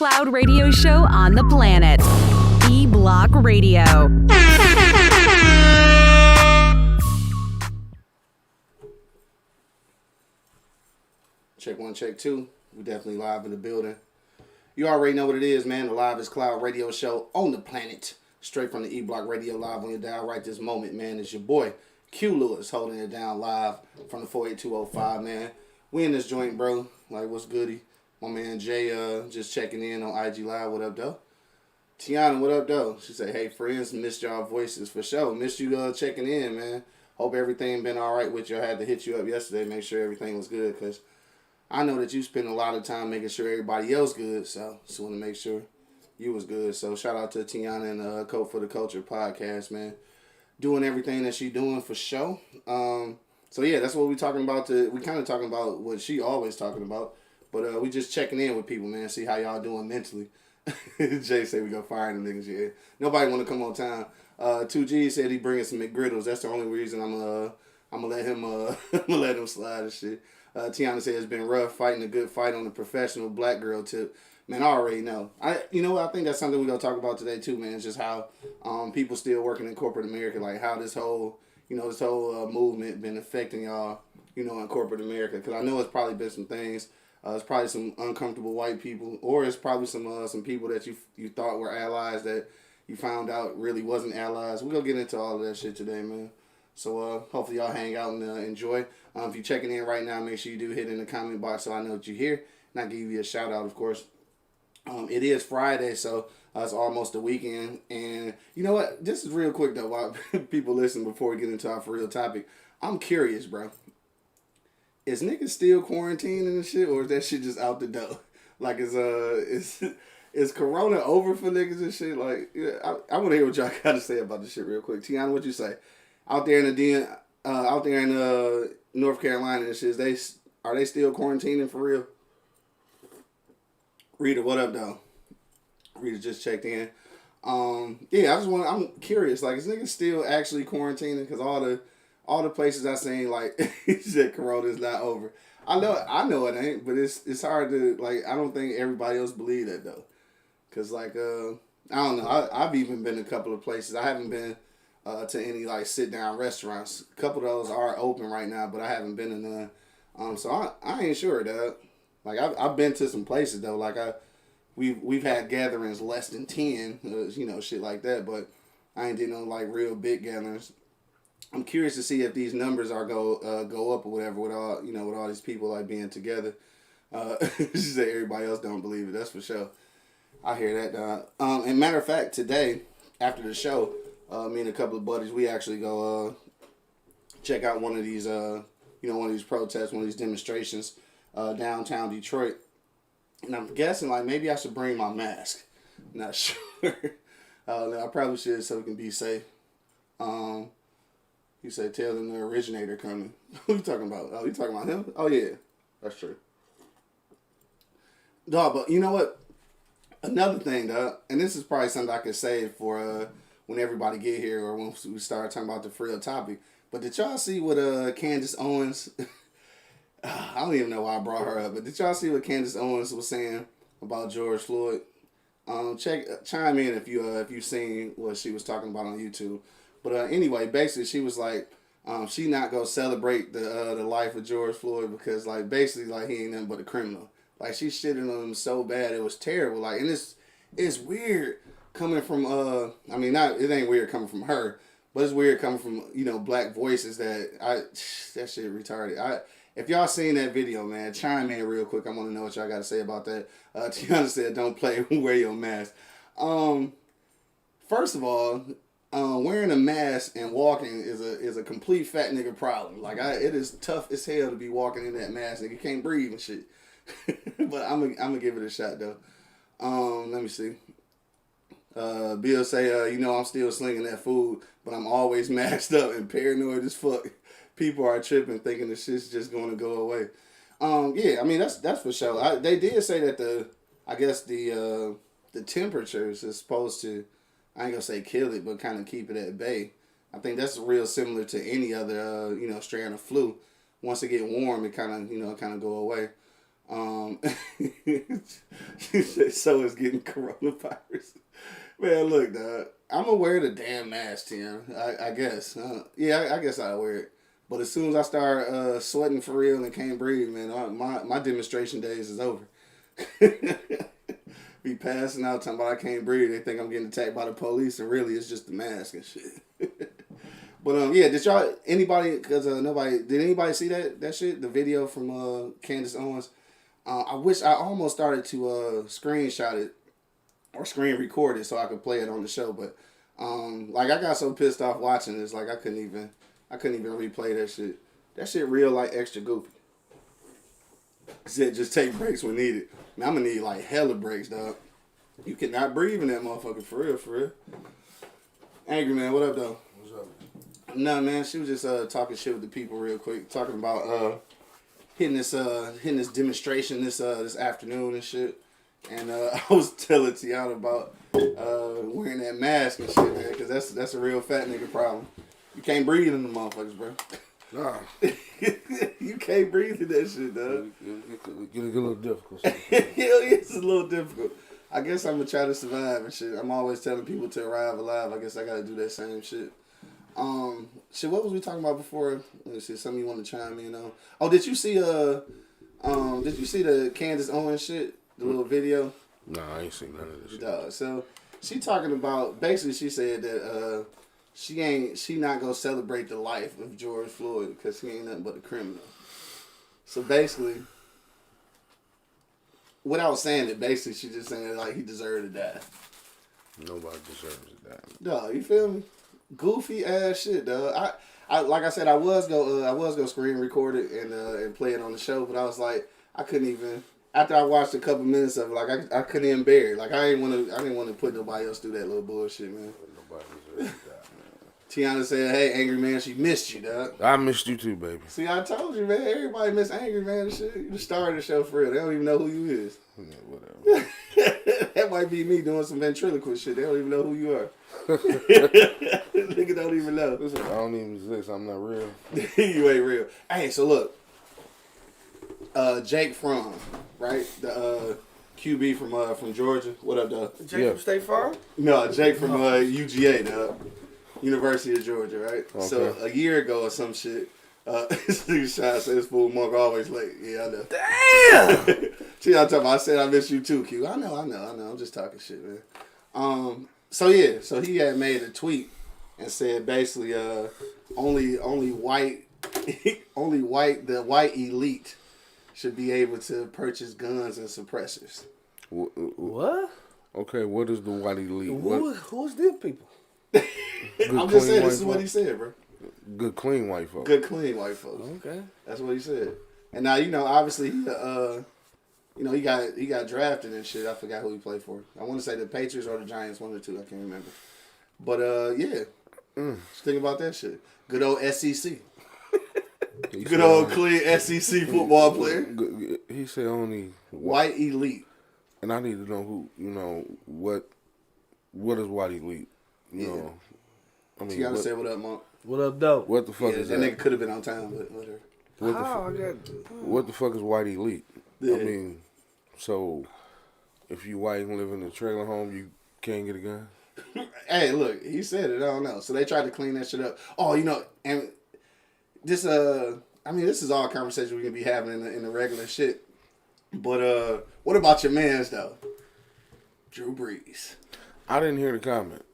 cloud radio show on the planet. E-Block Radio. Check one, check two. We definitely live in the building. You already know what it is, man. The Livest Cloud radio show on the planet. Straight from the E-Block Radio live on your dial right this moment, man. It's your boy, Q Lewis, holding it down live from the 48205, man. We in this joint, bro. Like, what's goody? My man Jay just checking in on IG Live. What up, though? Tiana, what up, though? She said, hey, friends, missed y'all voices for sure. Missed you checking in, man. Hope everything been all right with you. I had to hit you up yesterday, make sure everything was good, because I know that you spend a lot of time making sure everybody else good, so just want to make sure you was good. So shout out to Tiana and Coat for the Culture podcast, man. Doing everything that she doing for show. So yeah, that's what we talking about. We kind of talking about what she always talking about, but we just checking in with people, man. See how y'all doing mentally. Jay said we go fire the niggas. Yeah, nobody want to come on time. 2G said he bringing some McGriddles. That's the only reason I'm gonna let him I'm gonna let him slide and shit. Tiana said it's been rough fighting a good fight on the professional black girl tip. Man, I already know. You know what? I think that's something we're going to talk about today, too, man. It's just how people still working in corporate America, like how this whole movement been affecting y'all, in corporate America. Because I know it's probably been some things. It's probably some uncomfortable white people, or it's probably some people that you thought were allies that you found out really wasn't allies. We're going to get into all of that shit today, man. So hopefully y'all hang out and enjoy. If you're checking in right now, make sure you do hit in the comment box so I know that you're here. And I give you a shout out, of course. It is Friday, so it's almost the weekend. And you know what? This is real quick, though, while people listen before we get into our for real topic. I'm curious, bro. Is niggas still quarantining and shit, or is that shit just out the door? Like, is Corona over for niggas and shit? Like, yeah, I want to hear what y'all got to say about this shit real quick. Tiana, what you say? Out there in North Carolina and shit, are they still quarantining for real? Rita, what up, though? Rita just checked in. Yeah, I'm curious. Like, is niggas still actually quarantining? Because all the places I seen, like, he said Corona is not over. I know it ain't, but it's hard to, like, I don't think everybody else believe that, though. Because, like, I don't know. I've even been to a couple of places. I haven't been to any, like, sit-down restaurants. A couple of those are open right now, but I haven't been in none. So I ain't sure, dog. Like, I've been to some places, though. Like, we've had gatherings less than 10, shit like that. But I ain't did no, like, real big gatherings. I'm curious to see if these numbers are go up or whatever with all these people, like, being together. She said everybody else don't believe it. That's for sure. I hear that, dog. And matter of fact, today, after the show, me and a couple of buddies, we actually go check out one of these, one of these protests, one of these demonstrations downtown Detroit. And I'm guessing, like, maybe I should bring my mask. Not sure. I probably should so we can be safe. You said tell them the originator coming. Who you talking about? Oh, you talking about him? Oh, yeah. That's true. Dog, but you know what? Another thing, dog, and this is probably something I could save for when everybody get here or when we start talking about the real topic. But did y'all see what Candace Owens... I don't even know why I brought her up, but did y'all see what Candace Owens was saying about George Floyd? Chime in if you seen what she was talking about on YouTube. But anyway, basically she was like, she not gonna celebrate the life of George Floyd because, like, basically, like, he ain't nothing but a criminal. Like, she shitted on him so bad it was terrible. Like, and it's weird coming from it ain't weird coming from her, but it's weird coming from black voices that shit retarded. If y'all seen that video, man, chime in real quick. I want to know what y'all got to say about that. Tiana said, don't play, wear your mask. First of all, wearing a mask and walking is a complete fat nigga problem. Like, it is tough as hell to be walking in that mask. Nigga can't breathe and shit. But I'm gonna give it a shot, though. Let me see. Bill say, I'm still slinging that food, but I'm always masked up and paranoid as fuck. People are tripping, thinking the shit's just going to go away. Yeah, I mean that's for sure. They did say that the temperatures is supposed to, I ain't gonna say kill it, but kind of keep it at bay. I think that's real similar to any other strand of flu. Once it get warm, it kind of go away. She said, so is getting coronavirus. Man, look, dog. I'm gonna wear the damn mask, Tim. I guess. I guess I'll wear it. But as soon as I start sweating for real and can't breathe, man, my demonstration days is over. Be passing out talking about I can't breathe. They think I'm getting attacked by the police, and really it's just the mask and shit. But did anybody see that shit? The video from Candace Owens. I wish I almost started to screenshot it or screen record it so I could play it on the show, but I got so pissed off watching this, like I couldn't even replay that shit. That shit real like extra goofy. Said just take breaks when needed. Man, I'm gonna need like hella breaks, dog. You cannot breathe in that motherfucker for real. Angry man, what up though? What's up? Nah, man, she was just talking shit with the people real quick, talking about hitting this demonstration this afternoon and shit. And I was telling Tiana about wearing that mask and shit, man, because that's a real fat nigga problem. You can't breathe in the motherfuckers, bro. Nah. You can't breathe in that shit, dog. It get a little difficult. Hell yeah, it's a little difficult. I guess I'm gonna try to survive and shit. I'm always telling people to arrive alive. I guess I gotta do that same shit. Shit, what was we talking about before? Let me see, something you want to chime in on? Oh, did you see the Candace Owens shit? The little video? Nah, I ain't seen none of this shit. Dog. So she talking about, basically she said that she not gonna celebrate the life of George Floyd because he ain't nothing but a criminal. So basically, without saying it, basically she just saying like he deserved to die. Nobody deserves to die. Dog, you feel me? Goofy ass shit, dog. I like I said, I was gonna screen record it and play it on the show, but I was like, I couldn't even. After I watched a couple minutes of it, like I couldn't even bear it. Like I didn't want to put nobody else through that little bullshit, man. Nobody deserves to die, man. Tiana said, "Hey, Angry Man, she missed you, dog." I missed you too, baby. See, I told you, man. Everybody miss Angry Man and shit. You the star of the show for real. They don't even know who you is. Yeah, whatever. That might be me doing some ventriloquist shit. They don't even know who you are. Nigga don't even know. Listen, I don't even exist. I'm not real. You ain't real. Hey, so look. Jake Fromm, right? The QB from Georgia. What up, dog? Jake from State Farm? No, Jake from UGA, dog. University of Georgia, right? Okay. So a year ago or some shit, this nigga Sean said this fool Monk always late. Yeah, I know. Damn! See, I'm talking about, I said I miss you too, Q. I know. I'm just talking shit, man. So he had made a tweet and said basically only white the white elite should be able to purchase guns and suppressors. What? Okay, what is the white elite? Who's them people? I'm just saying, this is what he said, bro. Good, clean white folks. Good, clean white folks. Okay. That's what he said. And now, obviously, he got drafted and shit. I forgot who he played for. I want to say the Patriots or the Giants, one or two. I can't remember. But, yeah. Just think about that shit. Good old SEC. Good old clean SEC football player. He said only White elite. And I need to know who, what is white elite? You know, I mean, Tiana said, what up, Monk? What up, though? What the fuck Yeah, is that that? nigga could have been on time, but whatever. What the fuck is white elite? Yeah. I mean, so if you white and live in a trailer home, you can't get a gun? Hey, look, he said it. I don't know. So they tried to clean that shit up. Oh, and this this is all conversation we can be having in the regular shit. But what about your man's though? Drew Brees. I didn't hear the comment.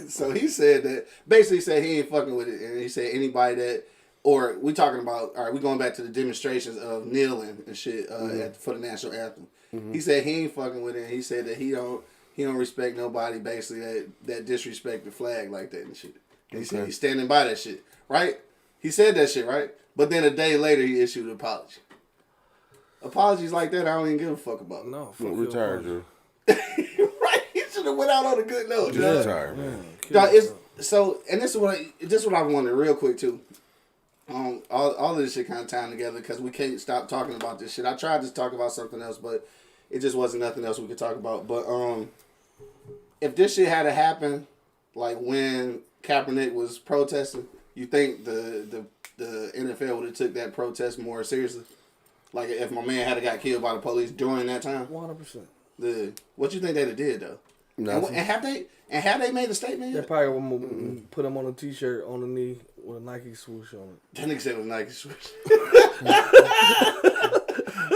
So he said that basically said he ain't fucking with it, and he said anybody that, or we talking about, all right, we going back to the demonstrations of kneeling and shit for the national anthem. Mm-hmm. He said he ain't fucking with it, and he said that he don't respect nobody basically that disrespect the flag like that and shit. And he said he's standing by that shit, right? He said that shit, right? But then a day later he issued an apology. Apologies like that I don't even give a fuck about. No, Well, retired, Drew. Right? He should have went out on a good note. Just retired, man. Dog, and this is what I wanted real quick too. All of this shit kind of tying together because we can't stop talking about this shit. I tried to talk about something else, but it just wasn't nothing else we could talk about. But if this shit had to happen, like when Kaepernick was protesting, you think the NFL would have took that protest more seriously? Like if my man had got killed by the police during that time. 100%. What you think they'd have did though? Nothing. And have they made a statement They yet? probably will put him on a t-shirt on the knee with a Nike swoosh on it. That nigga said it was Nike swoosh.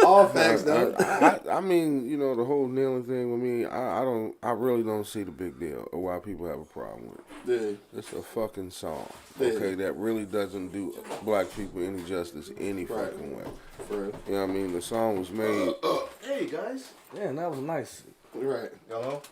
All facts though. I mean, you know, the whole kneeling thing with me, I really don't see the big deal or why people have a problem with it. Yeah. It's a fucking song, Yeah. okay, that really doesn't do black people any justice any Right. fucking way. For real. You know what I mean? The song was made. Hey guys. Yeah, that was nice. Right. Y'all know?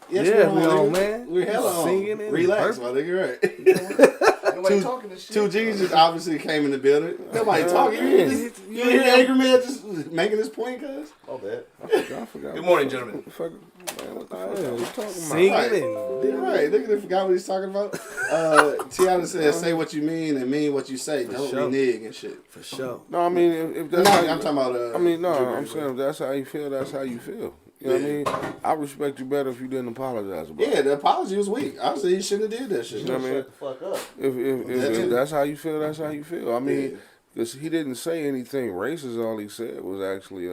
Yes, Yeah, we're we on, on, nigga. man. We're hella on. Singing and Relax, burping. my nigga, right. Nobody talking this shit. Two G's just obviously came in the building. Nobody talking. You yeah. hear the angry man just making his point, cuz? Oh, bad. I forgot. Good morning, gentlemen. What the fuck, man, what the fuck are you talking about? Singing Right. and You're right. Nigga forgot what he's talking about. Tiana said, say what you mean and mean what you say. Don't sure. renege and shit. for sure. No, I mean, if that's No, how I'm talking about... I mean, no, Junior, I'm saying if that's how you feel, that's how you feel. You know what I mean? I respect you better if you didn't apologize about it. Yeah, the apology was weak. Obviously, he shouldn't have did that shit. You know what I mean? Shut the fuck up. If that's how you feel, that's how you feel. I mean, Yeah. because he didn't say anything racist. All he said was actually,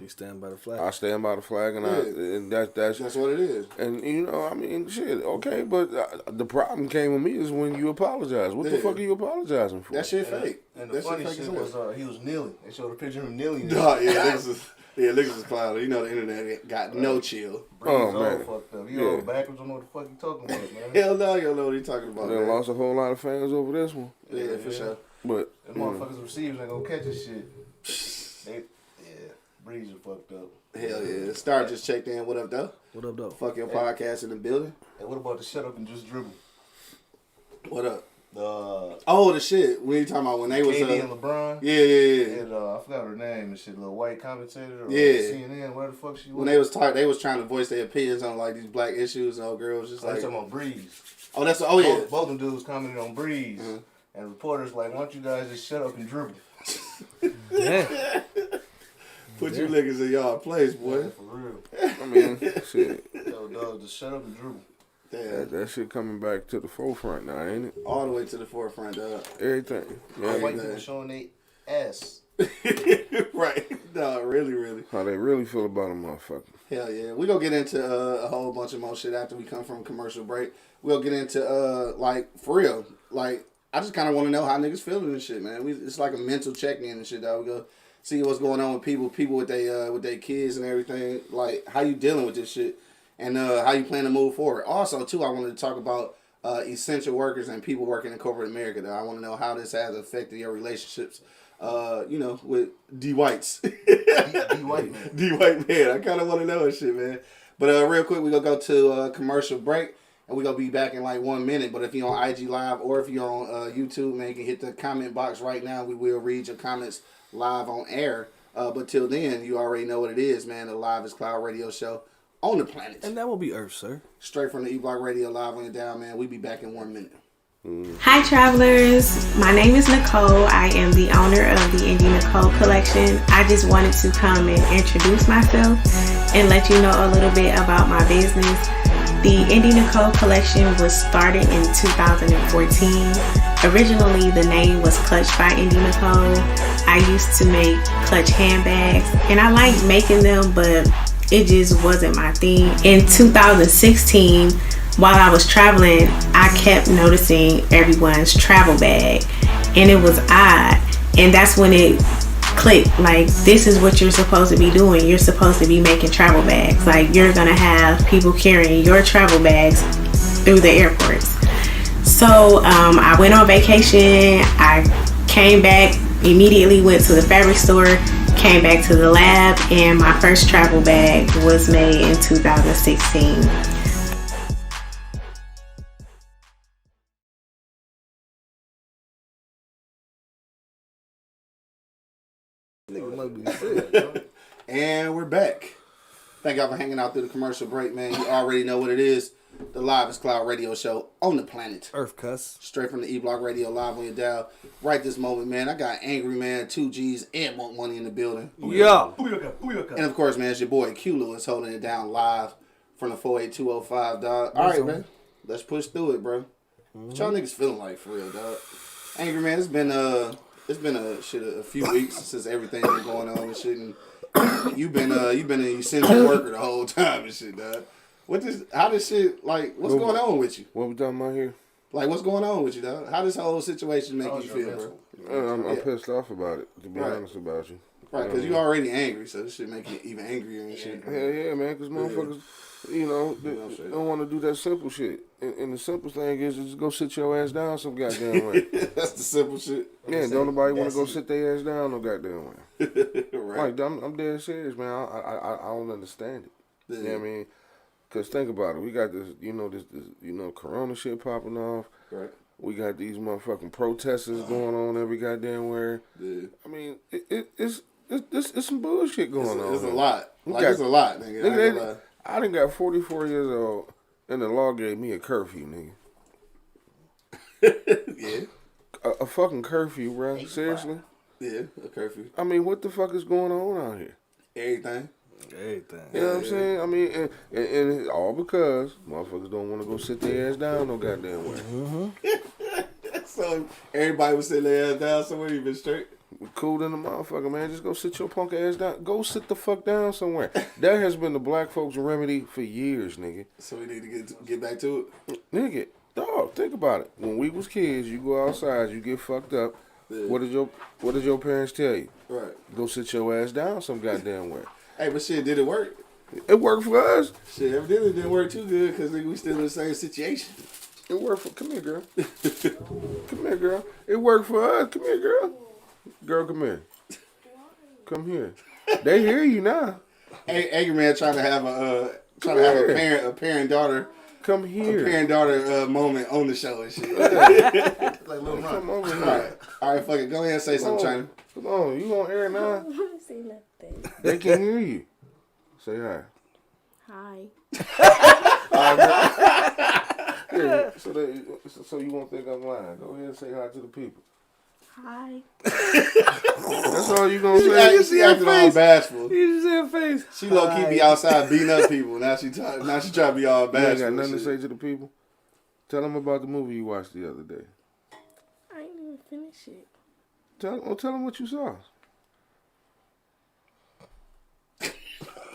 He stand by the flag. I stand by the flag, and and that's That's what it is. and you know, I mean, shit, okay, but the problem came with me is when you apologize. What the Yeah. fuck are you apologizing for? That shit fake. And the That funny fake shit as was hell. he was kneeling. They showed a picture of him kneeling. Dog, niggas is clown. You know the internet got no chill. Breeze Oh, all man. fucked up. You Yeah. all backwards. Don't know what the fuck you talking about, man. Hell no, you don't know what he talking about, They man. lost a whole lot of fans over this one, Yeah, for sure. but Them motherfuckers receivers ain't gonna catch this shit. Yeah, Breeze are fucked up. Hell yeah. Star just checked in. What up, though? What up, though? Fuck your podcast in the building. And what about the shut up and just dribble? What up? The Oh, the shit. When you talking about when they was... KD and LeBron. yeah. And I forgot her name and shit. Little white commentator or Yeah. CNN. Where the fuck she was? When they was trying to voice their opinions on like these black issues, and old girl was just They like, talking about Breeze. oh, that's oh yeah, Both them dudes commented on Breeze. And reporters like, why don't you guys just shut up and dribble? Yeah. put you niggas in y'all place, boy. Yeah, for real. I mean, shit, Yo, dog, just shut up and dribble. Damn, that shit coming back to the forefront now, ain't it? all the way to the forefront, dog. Everything. All Yeah, white man. people showing they ass. Right, no, really. how they really feel about a motherfucker. Hell yeah, we gonna get into a whole bunch of more shit after we come from commercial break. We'll get into like for real, like I just kind of want to know how niggas feeling and shit, man. It's like a mental check in and shit, dog. We go see what's going on with people with their kids and everything. Like how you dealing with this shit and how you plan to move forward. Also, too, I wanted to talk about essential workers and people working in corporate America. Though I want to know how this has affected your relationships. You know, with D Whites. D white man. D White man. I kind of want to know that shit, man. But real quick, we gonna go to commercial break, and we gonna be back in like 1 minute. But if you're on IG Live or if you're on YouTube, man, you can hit the comment box right now. We will read your comments live on air. But till then, you already know what it is, man. The Live is Cloud radio show on the planet. And that will be Earth, sir. Straight from the E-Block Radio Live on your down, man. We be back in 1 minute. Hi travelers, my name is Nicole. I am the owner of the Indie Nicole collection. I just wanted to come and introduce myself and let you know a little bit about my business. The Indie Nicole collection was started in 2014. Originally the name was Clutch by Indie Nicole. I used to make clutch handbags and I liked making them, but it just wasn't my thing. In 2016, while I was traveling, I kept noticing everyone's travel bag and it was odd. And that's when it clicked, like, this is what you're supposed to be doing. You're supposed to be making travel bags. Like, you're gonna have people carrying your travel bags through the airports. So I went on vacation. I came back, immediately went to the fabric store, came back to the lab, and my first travel bag was made in 2016. Nigga must be sick. And we're back. Thank y'all for hanging out through the commercial break, man. You already know what it is. The Live is Cloud radio show on the planet. Earth, cuss. Straight from the E-Block Radio Live on your dial. Right this moment, man. I got Angry Man, 2 G's, and Monk Money in the building. Yeah. And of course, man, it's your boy Q Lewis holding it down live from the 48205, dog. All right, man. Let's push through it, bro. What y'all niggas feeling like for real, dog? Angry Man, it's been it's been a few weeks since everything been going on and shit. And you've been an essential worker the whole time and shit, dog. How this shit, like, what's going on with you? What we talking about here? Like, what's going on with you, dog? How this whole situation make you feel, bro? I'm pissed off about it, to be honest about you. Right, because you already angry, so this shit make you even angrier and shit. Hell yeah, man, because motherfuckers, they don't want to do that simple shit. And the simple thing is just go sit your ass down some goddamn way. That's the simple shit. Yeah, don't nobody want to go sit their ass down no goddamn way. Right. Like, I'm dead serious, man. I don't understand it. Yeah. You know what I mean? Because think about it. We got this, corona shit popping off. Right. We got these motherfucking protesters going on every goddamn where. Yeah. I mean, it's some bullshit going on. It's a lot. It's a lot, nigga. I done got 44 years old, and the law gave me a curfew, nigga. Yeah. A fucking curfew, bro. Seriously? Yeah, a curfew. I mean, what the fuck is going on out here? Everything. You know what I'm saying? I mean, and it's all because motherfuckers don't want to go sit their ass down no goddamn way. Mm-hmm. So everybody was sitting their ass down somewhere, you been straight? We cool in the motherfucker, man. Just go sit your punk ass down. Go sit the fuck down somewhere. That has been the black folks' remedy for years, nigga. So we need to get back to it? Nigga, dog, think about it. When we was kids, you go outside, you get fucked up. Yeah. What did your parents tell you? Right. Go sit your ass down some goddamn way. Hey, but shit, did it work? It worked for us. Shit, evidently it didn't work too good because we still in the same situation. It worked for. Come here, girl. Come here, girl. It worked for us. Come here, girl. Girl, come here. Come here. They hear you now. Hey, Angry Man trying to have a parent daughter. Come here. A parent daughter moment on the show and shit. Like little Come over here. All right, fuck it. Go ahead and say something, China. Come on, you on air now? I don't say nothing. They can hear you. Say hi. Hi. Yeah, so you won't think I'm lying. Go ahead and say hi to the people. Hi. That's all you gonna say. She acting all bashful. You just had face. She low key be outside beating up people. Now she try to be all You bashful. ain't got nothing to shit. say to the people. Tell them about the movie you watched the other day. I ain't even finished it. Tell them what you saw.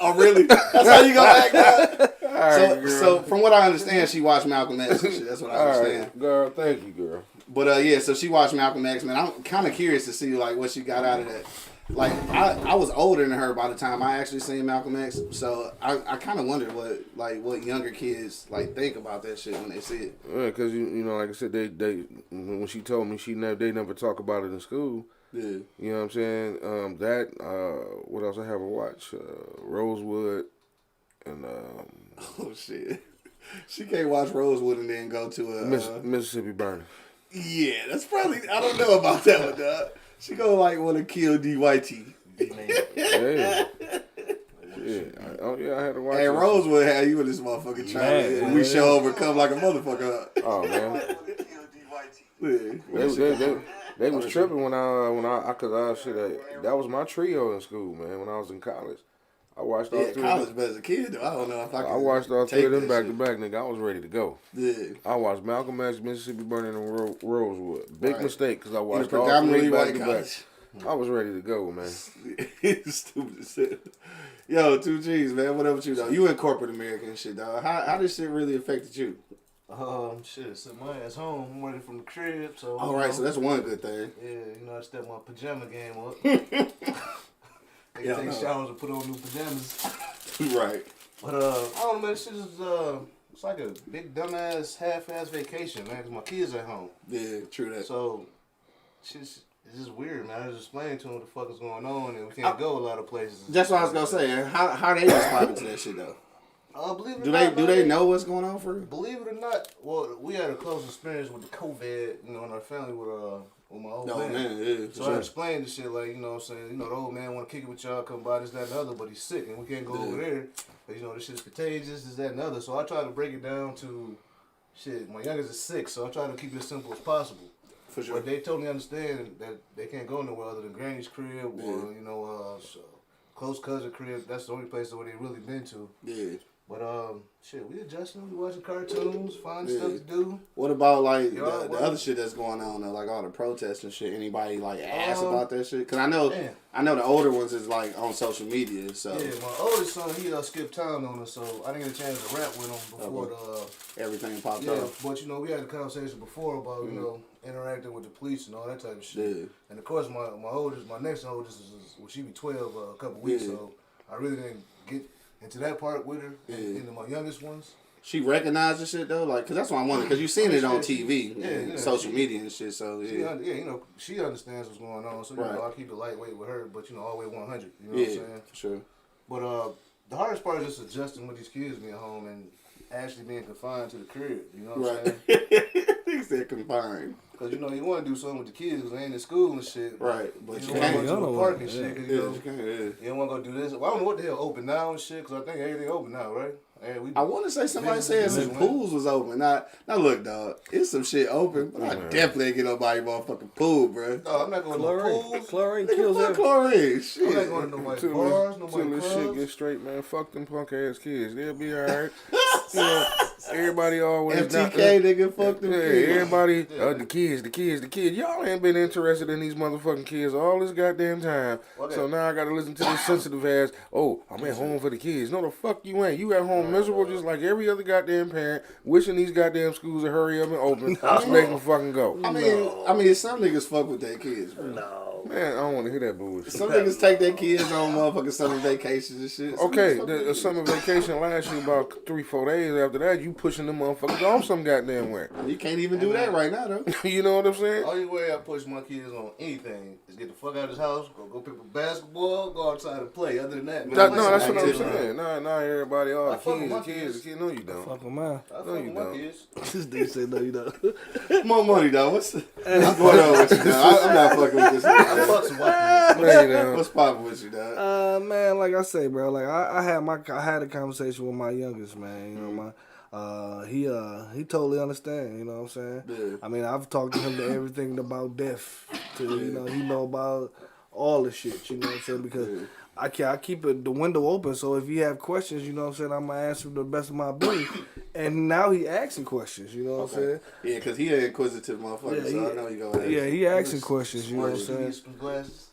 Oh really? That's how you gonna act now? Right, so from what I understand, she watched Malcolm X and shit. That's what I understand. Right, girl, thank you, girl. But yeah, so she watched Malcolm X, man. I'm kind of curious to see like what she got out of that. Like I was older than her by the time I actually seen Malcolm X, so I kind of wondered what younger kids like think about that shit when they see it. Yeah, because you know, like I said, they when she told me they never talk about it in school. Yeah. You know what I'm saying? What else I have to watch? Rosewood and Oh shit. She can't watch Rosewood and then go to a Mississippi Burning. Yeah, that's probably I don't know about that one, dog. She gonna like want to kill DYT. Yeah. I had to watch. Hey, it. Rosewood had you in this motherfucking trial. And we show overcome like a motherfucker. Oh man. Yeah. They was tripping when I that was my trio in school, man. When I was in college, I watched all three. College, but as a kid though, I don't know if I. I watched all three of them back shit. to back, nigga. I was ready to go. Yeah. I watched Malcolm X, Mississippi Burning, and Rosewood. Big Right. mistake because I In a watched all predominantly three back white to back. college. I was ready to go, man. Stupid as hell. Yo, 2Gs, man. What up with you though? You in corporate America and shit, dog. How this shit really affected you? Shit, sit my ass home. I'm working from the crib, so. All right, so that's one good thing. Yeah, I stepped my pajama game up. They Yeah, take no. showers and put on new pajamas. Right. But I don't know, man. This shit is it's like a big dumbass half-ass vacation, man. 'Cause my kids at home. Yeah, true that. So, it's just weird, man. I was explaining to them what the fuck is going on, and we can't go a lot of places. That's what I was gonna say. How they responding to that shit though? Believe it or Do not, they man, know what's going on for real? Believe it or not, well, we had a close experience with the COVID, in our family with my old No man. man, yeah. So I explained the shit like, what I'm saying, the old man want to kick it with y'all, come by this, that, and the other, but he's sick and we can't go over there. But this shit's contagious, this, that, and the other. So I try to break it down to, shit, my youngest is 6, so I try to keep it as simple as possible. For sure. But they totally understand that they can't go nowhere other than Granny's crib or, close cousin crib. That's the only place that they really been to. Yeah. But shit, we adjusting. We watching cartoons, finding stuff to do. What about like Y'all, the other shit that's going on though, like all the protests and shit? Anybody like ask about that shit? Cause I know the older ones is like on social media. So yeah, my oldest son he skipped town on us, so I didn't get a chance to rap with him before everything popped yeah, up. but you know we had a conversation before about you know interacting with the police and all that type of shit. Yeah. And of course my next oldest is well, she be 12 a couple weeks, so I really didn't get into that part with her. And into my youngest ones. She recognizes shit though, like, cause that's what I wondered. Cause you seen it on TV, and social media and shit. So you know, she understands what's going on. So you know, I keep it lightweight with her, but you know, always 100. You know what I'm saying? For sure. But the hardest part is just adjusting with these kids being home and actually being confined to the crib. You know what I'm saying? He said confined. Cause you know you want to do something with the kids because they ain't in school and shit. Right, but you you can't can't. go to the park and shit. Cause, you can't. don't want to go do this. Well, I don't know what the hell open now and shit. Cause I think everything open now, right? I want to say somebody said some pools was open. Now look, dog, it's some shit open, but I definitely ain't get nobody motherfucking pool, bro. No, I'm not going to no pools. Chlorine kills fuck chlorine. Shit. I'm not going to nobody bars, nobody Till this clubs. shit get straight, man. Fuck them punk ass kids. They'll be alright. You know, everybody always MTK nigga, fuck them kids. Everybody, the kids. Y'all ain't been interested in these motherfucking kids all this goddamn time. So now I gotta listen to this sensitive ass. Oh, I'm at home for the kids. No, the fuck you ain't. You at home miserable just like every other goddamn parent, wishing these goddamn schools to hurry up and open to make them fucking go. I mean, some niggas fuck with their kids, bro. No. Man, I don't want to hear that bullshit. Some niggas take their kids on motherfucking summer vacations and shit. Okay, the summer vacation lasts you about 3-4 days. After that, you pushing them motherfuckers off some goddamn way. You can't even do that right now, though. You know what I'm saying? Only way I push my kids on anything is get the fuck out of this house, go pick up basketball, go outside and play. Other than that, man, No, that's what I'm saying. Nah, everybody, all the kids. No, you don't. Fuck with mine. No, you don't. This dude said no, you don't. More money, though. What's going on with you, dog? I'm not fucking with this. I fuck some white kids. No, you don't. What's poppin' with you, dog? Man, like I say, bro, like I had a conversation with my youngest man. You know, he totally understand. You know what I'm saying? Yeah. I mean, I've talked to him to everything about death. To you know, he know about all the shit. You know what I'm saying? Because I keep the window open, so if you have questions, you know what I'm saying, I'm gonna answer to the best of my ability. And now he asking questions. You know what I'm saying? Yeah, because he an inquisitive motherfucker, so I know he go ahead. Yeah, he asking questions. You know what I'm saying? Some glasses.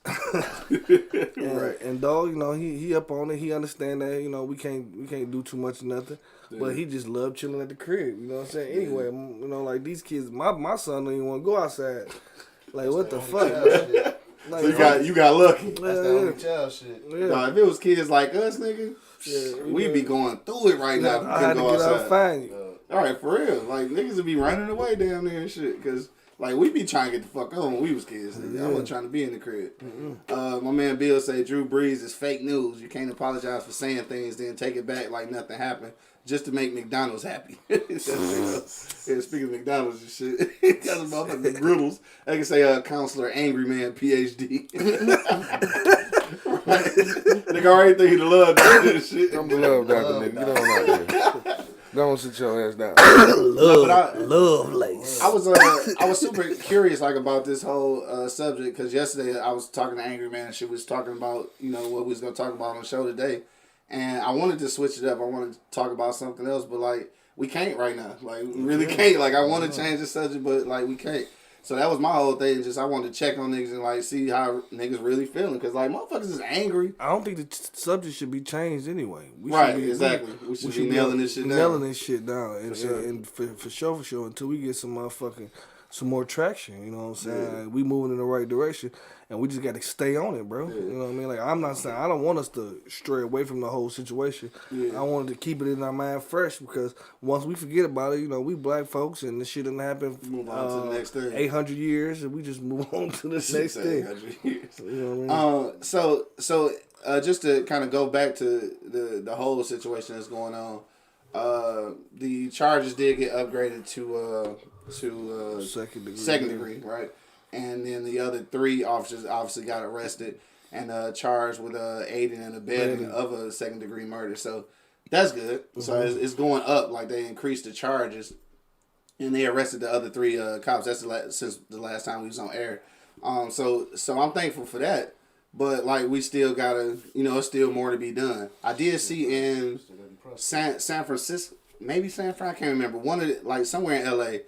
And dog, you know, he up on it. He understand that, you know, we can't do too much of nothing. Yeah. But he just love chilling at the crib. You know what I'm saying? Anyway, you know, like these kids, my son don't even want to go outside. Like, what the fuck? Like, so you got lucky. That's the only child shit. Yeah. No, if it was kids like us, nigga, we'd be going through it right now. I had to get out and find you. All right, for real. Like, niggas would be running away down there and shit. Because, like, we be trying to get the fuck on when we was kids. I wasn't trying to be in the crib. My man Bill say Drew Brees is fake news. You can't apologize for saying things, then take it back like nothing happened. Just to make McDonald's happy. Speaking of McDonald's and shit, got some motherfucking griddles. I can say counselor, angry man, PhD. Right. Nigga already thinking the love doctor and shit. I'm the love doctor, nigga. Get on out there. Don't sit your ass down. Love lace. I was super curious like about this whole subject because yesterday I was talking to Angry Man and she was talking about, you know, what we was gonna talk about on the show today. And I wanted to switch it up. I wanted to talk about something else, but like we can't right now. Like we really can't. Like I want to change the subject, but like we can't. So that was my whole thing. Just I wanted to check on niggas and like see how niggas really feeling because like motherfuckers is angry. I don't think the subject should be changed anyway. We Exactly. We should be nailing this shit down. Nailing this shit down, and For sure. for sure until we get some more traction. You know what I'm saying? Yeah. We moving in the right direction, and we just got to stay on it, bro. Yeah. You know what I mean? Like I'm not saying I don't want us to stray away from the whole situation. Yeah. I wanted to keep it in our mind fresh because once we forget about it, you know, we black folks and this shit didn't happen. Move on to the next thing. 800 years, and we just move on to the next thing. 800 years. You know what I mean? So just to kind of go back to the whole situation that's going on, the charges did get upgraded to second degree, right? And then the other 3 officers obviously got arrested and charged with aiding and abetting of a second degree murder. So that's good. Mm-hmm. So it's going up. Like they increased the charges, and they arrested the other 3 cops. That's since the last time we was on air. So I'm thankful for that. but like we still gotta, it's still more to be done. I did see in San Francisco, maybe San Fran, I can't remember. Somewhere in LA,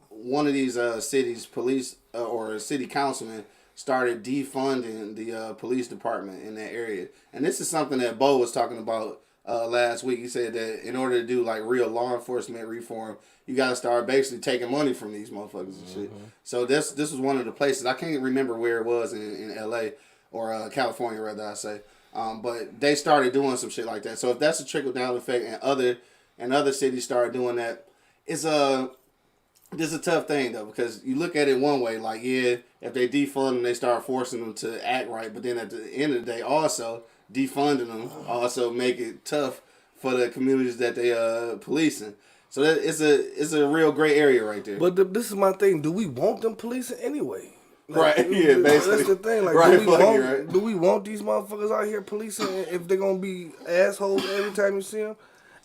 one of these cities police or city councilmen started defunding the police department in that area, and this is something that Bo was talking about last week. He said that in order to do like real law enforcement reform, you got to start basically taking money from these motherfuckers and shit. So this was one of the places. I can't remember where it was in LA or California, rather I say. But they started doing some shit like that. So if that's a trickle down effect, and other cities start doing that, this is a tough thing though, because you look at it one way, like if they defund them, they start forcing them to act right. But then at the end of the day, also defunding them also make it tough for the communities that they policing. So it's a real gray area right there. But this is my thing. Do we want them policing anyway? Like, right, yeah, basically. That's the thing. Like, right, do we want these motherfuckers out here policing if they're going to be assholes every time you see them?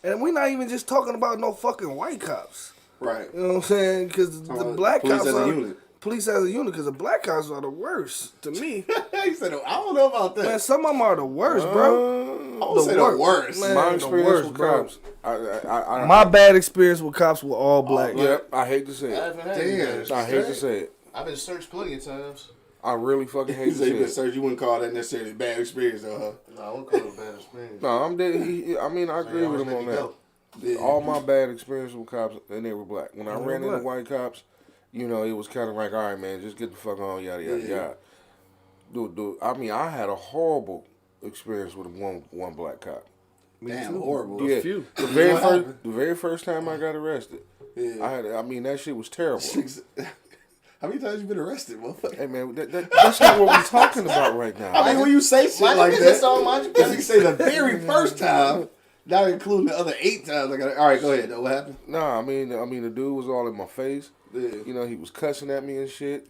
And we're not even just talking about no fucking white cops. Right. You know what I'm saying? Because the black police cops as a unit. Police as a unit, because the black cops are the worst to me. He said, I don't know about that. Man, some of them are the worst, bro. I would say the worst. Man, My experience with bro. cops. I My bad experience with cops were all black. Yep, I hate to say I it. haven't had any of that. I hate to say it. I've been searched plenty of times. I really fucking hate to So say you been it. searched, you wouldn't call that necessarily a bad experience though, huh? No, I won't call it a bad experience. No, I'm dead. I agree with him on that. Yeah. All my bad experiences with cops, and they were black. When I They ran were into black. white cops, it was kind of like, all right, man, just get the fuck on, yada, yada, yada. Dude, I had a horrible experience with one black cop. Damn, horrible. Yeah, few. the very first time I got arrested, Yeah. that shit was terrible. How many times you been arrested, motherfucker? Hey man, that's not what we're talking about right now. I mean, when you say shit Mind like your that, business, all mind your if you business. say the very first time, not including the other 8 times. All right, go ahead. Though. What happened? Nah, I mean, the dude was all in my face. Yeah. He was cussing at me and shit.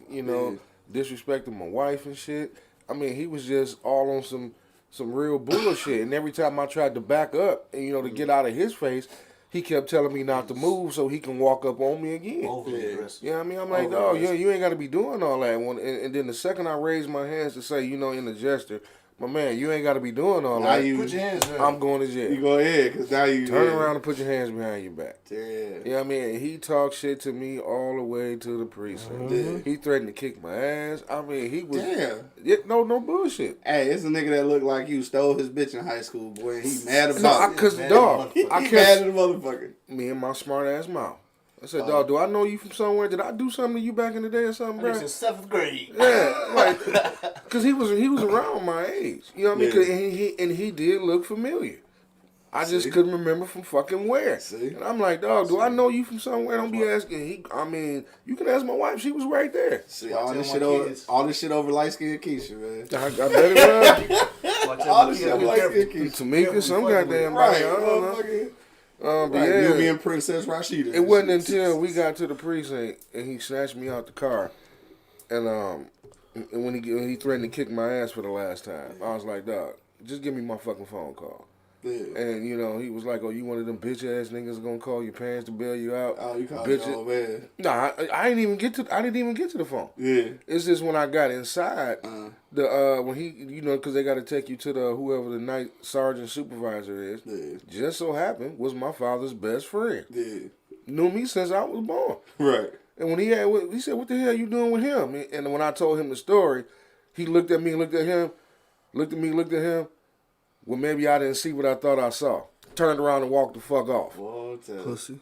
Disrespecting my wife and shit. I mean, he was just all on some real bullshit. And every time I tried to back up and to get out of his face, he kept telling me not to move so he can walk up on me again. Overly aggressive. You know what I mean? I'm like, dog, you ain't got to be doing all that. And then the second I raised my hands to say, in the gesture, my man, you ain't got to be doing all Now that. you- Put your hands down. I'm going to jail. You go ahead, because now you... Turn around and put your hands behind your back. Yeah. You know what I mean? He talked shit to me all the way to the precinct. He threatened to kick my ass. I mean, he was... Damn. Yeah, no bullshit. Hey, it's a nigga that looked like you stole his bitch in high school, boy. And he mad No, about it. because, Man, dog, He I mad kept... at the motherfucker. Me and my smart ass mouth. I said, dog, do I know you from somewhere? Did I do something to you back in the day or something, bro? Since 7th grade. Yeah, like, because he was around my age. You know what I mean? 'Cause he did look familiar. I just couldn't remember from fucking where. See? And I'm like, dog, do I know you from somewhere? Don't be asking. You can ask my wife. She was right there. See, Watch all this my shit kids. over light-skinned Keisha, man. I bet it was. Watch All out, this you shit gotta over be light-skinned careful. Keisha. Tamika, some fucking goddamn Right, body. I don't know. motherfucker. But Right, yeah. you being Princess Rashida. It wasn't until we got to the precinct and he snatched me out the car, and when he threatened to kick my ass for the last time, I was like, dog, just give me my fucking phone call. Yeah. And he was like, "Oh, you one of them bitch ass niggas gonna call your parents to bail you out?" Oh, you called bitch. your old man. Nah, I didn't even get to the phone. Yeah. It's just when I got inside, when he, because they got to take you to the whoever the night sergeant supervisor is. Yeah. Just so happened was my father's best friend. Yeah. Knew me since I was born. Right. And when he said, "What the hell you doing with him?" And when I told him the story, he looked at me, looked at him, looked at me, looked at him. Well, maybe I didn't see what I thought I saw. Turned around and walked the fuck off. Well, Pussy.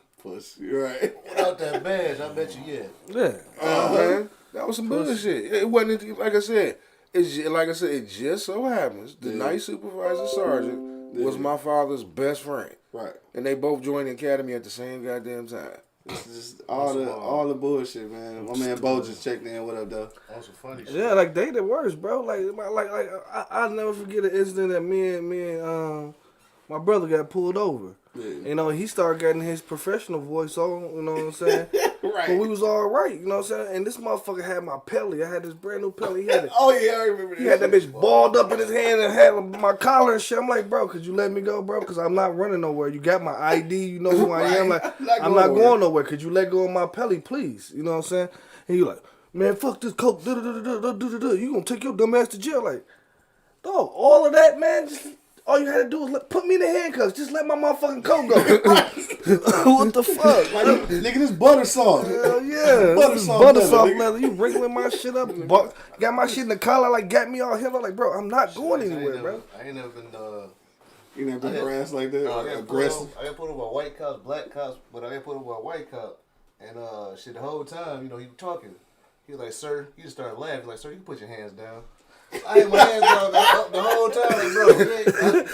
Right. Without that badge, I bet you, Yeah. Man, that was some bullshit. It wasn't, like I said, it just so happens the night supervisor sergeant was my father's best friend. Right. And they both joined the academy at the same goddamn time. It's just all the bullshit, man. My man Bo just checked in. What up, though? That's some funny shit. Yeah, like they the worst, bro. Like I'll never forget an incident that me and my brother got pulled over. Yeah. He started getting his professional voice on, you know what I'm saying? Right. But we was all right, you know what I'm saying? And this motherfucker had my pelly. I had this brand new pelly. He had it. Oh, yeah, I remember that. He had that bitch balled up in his hand and had my collar and shit. I'm like, bro, could you let me go, bro? Because I'm not running nowhere. You got my ID. You know who I am. Like, I'm not going nowhere. Could you let go of my pelly, please? You know what I'm saying? And he like, man, fuck this coke. You gonna take your dumb ass to jail? Like, dog, all of that, man. Just all you had to do was put me in the handcuffs. Just let my motherfucking coke go. What the fuck? Like, nigga, this butter sauce. Hell yeah, Butter soft leather. You wrinkling my shit up, got my shit in the collar, like got me all hell. Like, bro, I'm not going anywhere, bro. I ain't never been. You never been harassed like that? I got Aggressive? I got put up by white cops, black cops, but I got put up by a white cop. And shit, the whole time, you know, he was talking. He was like, sir, he just started laughing. Like, sir, you can put your hands down. I had my hands down the whole time. Like, bro,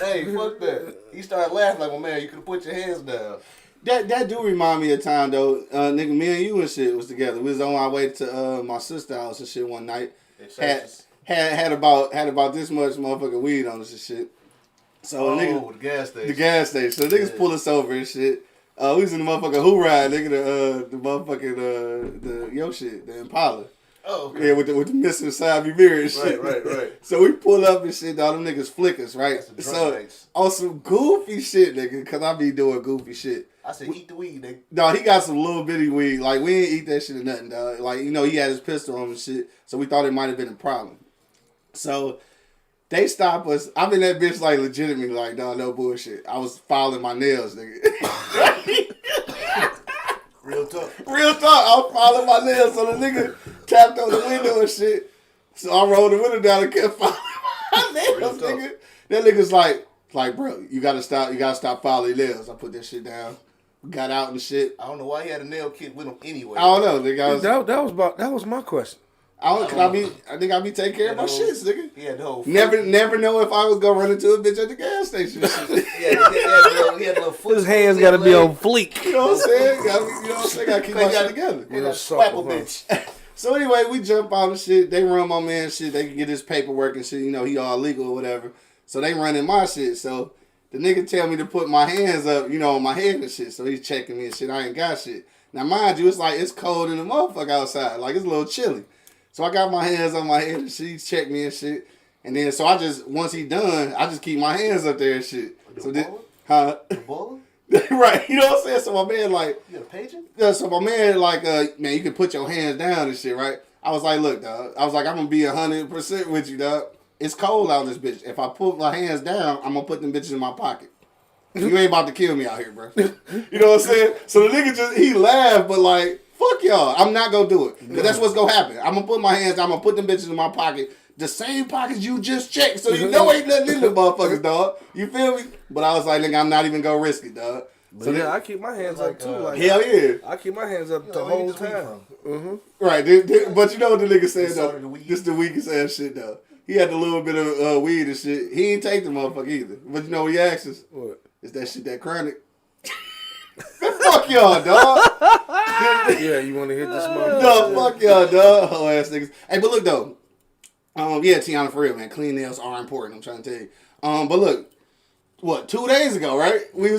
hey, fuck that. He started laughing like, well, man, you could have put your hands down. That do remind me of time, though. Nigga, me and you and shit was together. We was on our way to my sister's house and shit one night. Had about this much motherfucking weed on us and shit. So nigga, the gas station. The gas station. So niggas pull us over and shit. We was in the motherfucking who ride, nigga, the motherfucking the shit, the Impala. Oh, okay. Yeah, with the missing side view mirror and shit. Right. So we pull up and shit, all them niggas flick us, right? So nights. on some goofy shit, nigga, cause I be doing goofy shit. I said, eat the weed, nigga. No, he got some little bitty weed. Like, we ain't eat that shit or nothing, dog. Like, you know, he had his pistol on him and shit, so we thought it might have been a problem. So they stop us. I'm in that bitch like legitimately like, no bullshit. I was filing my nails, nigga. Real talk. I was filing my nails, so the nigga tapped on the window and shit. So I rolled the window down and kept filing my nails, nigga. That nigga's like, bro, you gotta stop filing nails. I put that shit down. Got out and shit. I don't know why he had a nail kit with him anyway. I don't know, nigga. That was my question. I think I be taking care of my shits, nigga. He had the whole never know if I was gonna run into a bitch at the gas station. he had a little foot. His hands gotta be on fleek. You know what I'm saying? Gotta keep my shit together. He had a swapple bitch. So anyway, we jump out and shit. They run my man shit. They can get his paperwork and shit. You know, he all legal or whatever. So they running my shit. So the nigga tell me to put my hands up, you know, on my head and shit. So he's checking me and shit. I ain't got shit. Now, mind you, it's cold in the motherfucker outside. Like, it's a little chilly. So I got my hands on my head and shit. He checked me and shit. And then, so once he done, I just keep my hands up there and shit. So then, The baller? Right. You know what I'm saying? So my man like... You got a pager? Yeah, so my man like, man, you can put your hands down and shit, right? I was like, look, dog. I was like, I'm going to be 100% with you, dog. It's cold out in this bitch. If I put my hands down, I'm going to put them bitches in my pocket. You ain't about to kill me out here, bro. You know what I'm saying? So the nigga he laughed, but like, fuck y'all. I'm not going to do it. Because that's what's going to happen. I'm going to put my hands down. I'm going to put them bitches in my pocket. The same pockets you just checked. So you know ain't nothing in the motherfuckers, dog. You feel me? But I was like, nigga, I'm not even going to risk it, dog. So yeah, I keep my hands up too. Like, hell yeah. I keep my hands up the whole time. Right. But you know what the nigga said, though? This the weakest ass shit, though. He had a little bit of weed and shit. He ain't take the motherfucker either. But you know what he asked us? What? Is that shit that chronic? Fuck y'all, dog. Yeah, you want to hit this motherfucker? No, fuck y'all, dog. Whole ass niggas. Hey, but look, though. Yeah, Tiana, for real, man. Clean nails are important, I'm trying to tell you. But look, what, 2 days ago, right? We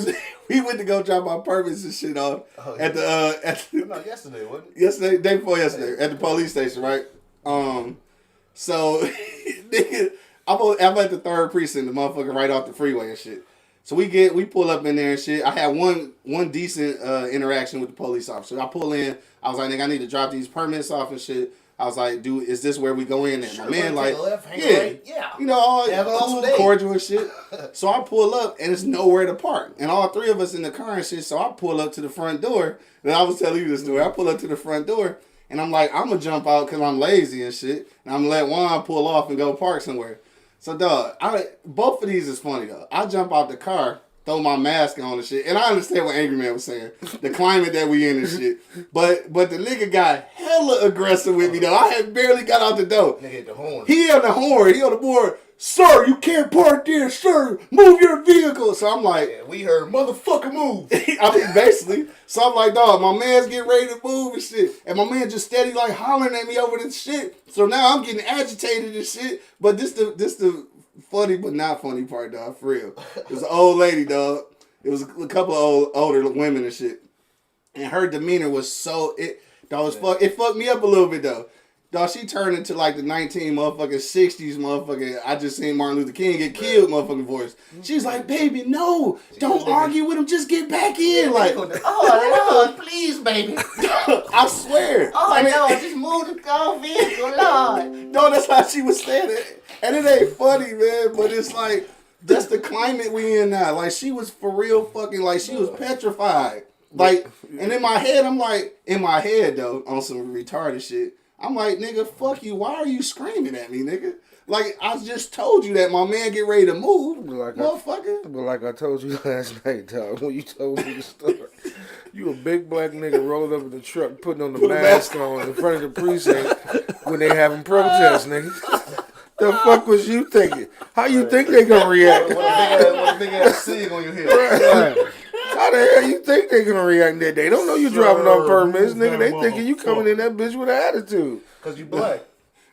went to go drop our permits and shit off at the No, yesterday, wasn't it? Yesterday, day before yesterday, at the police station, right? So nigga, I'm at the 3rd precinct, the motherfucker right off the freeway and shit. So we pull up in there and shit. I had one decent interaction with the police officer. I pull in, I was like, nigga, I need to drop these permits off and shit. I was like, dude, is this where we go in? And Sure, my man take like, a left, hang yeah, right. Yeah. you know, all Have it all cool, today. cordial and shit. So I pull up and it's nowhere to park. And all 3 of us in the car and shit. So I pull up to the front door. And I was telling you this story. I pull up to the front door and I'm like, I'm going to jump out because I'm lazy and shit. And I'm going to let Juan pull off and go park somewhere. So, dog, both of these is funny, though. I jump out the car, throw my mask on and shit. And I understand what Angry Man was saying. The climate that we in and shit. But the nigga got hella aggressive with me, though. I had barely got out the door. Nigga hit the horn. He on the horn. He on the board. Sir, you can't park there. Sir, move your vehicle. So I'm like, Yeah, we heard, motherfucker move. I mean, basically. So I'm like, dog, my man's getting ready to move and shit. And my man just steady like hollering at me over this shit. So now I'm getting agitated and shit. But this the funny but not funny part, dog, for real. It was an old lady, dog. It was a couple of older women and shit. And her demeanor was so, it fucked me up a little bit, though. Dog, she turned into like the 60s motherfucker. I just seen Martin Luther King get killed motherfucking voice. She's like, baby, no, don't argue with him. Just get back in. Like, oh, please, baby. I swear. Oh, no, just move the car vehicle, Lord. No, that's how she was saying it. And it ain't funny, man, but it's like, that's the climate we in now. Like, she was for real fucking, like, she was petrified. Like, and in my head, I'm like, though, on some retarded shit, I'm like, nigga, fuck you. Why are you screaming at me, nigga? Like, I just told you that my man get ready to move, motherfucker. But like I told you last night, dog, when you told me the story, you a big black nigga rolling up in the truck, putting on the mask on in front of the precinct when they having protests, nigga. The fuck was you thinking? How you think they gonna react? What a big ass sig on your head. Right. How the hell you think they gonna react that day? They don't know you driving on permits, nigga. They thinking you coming in that bitch with an attitude. Cause you black.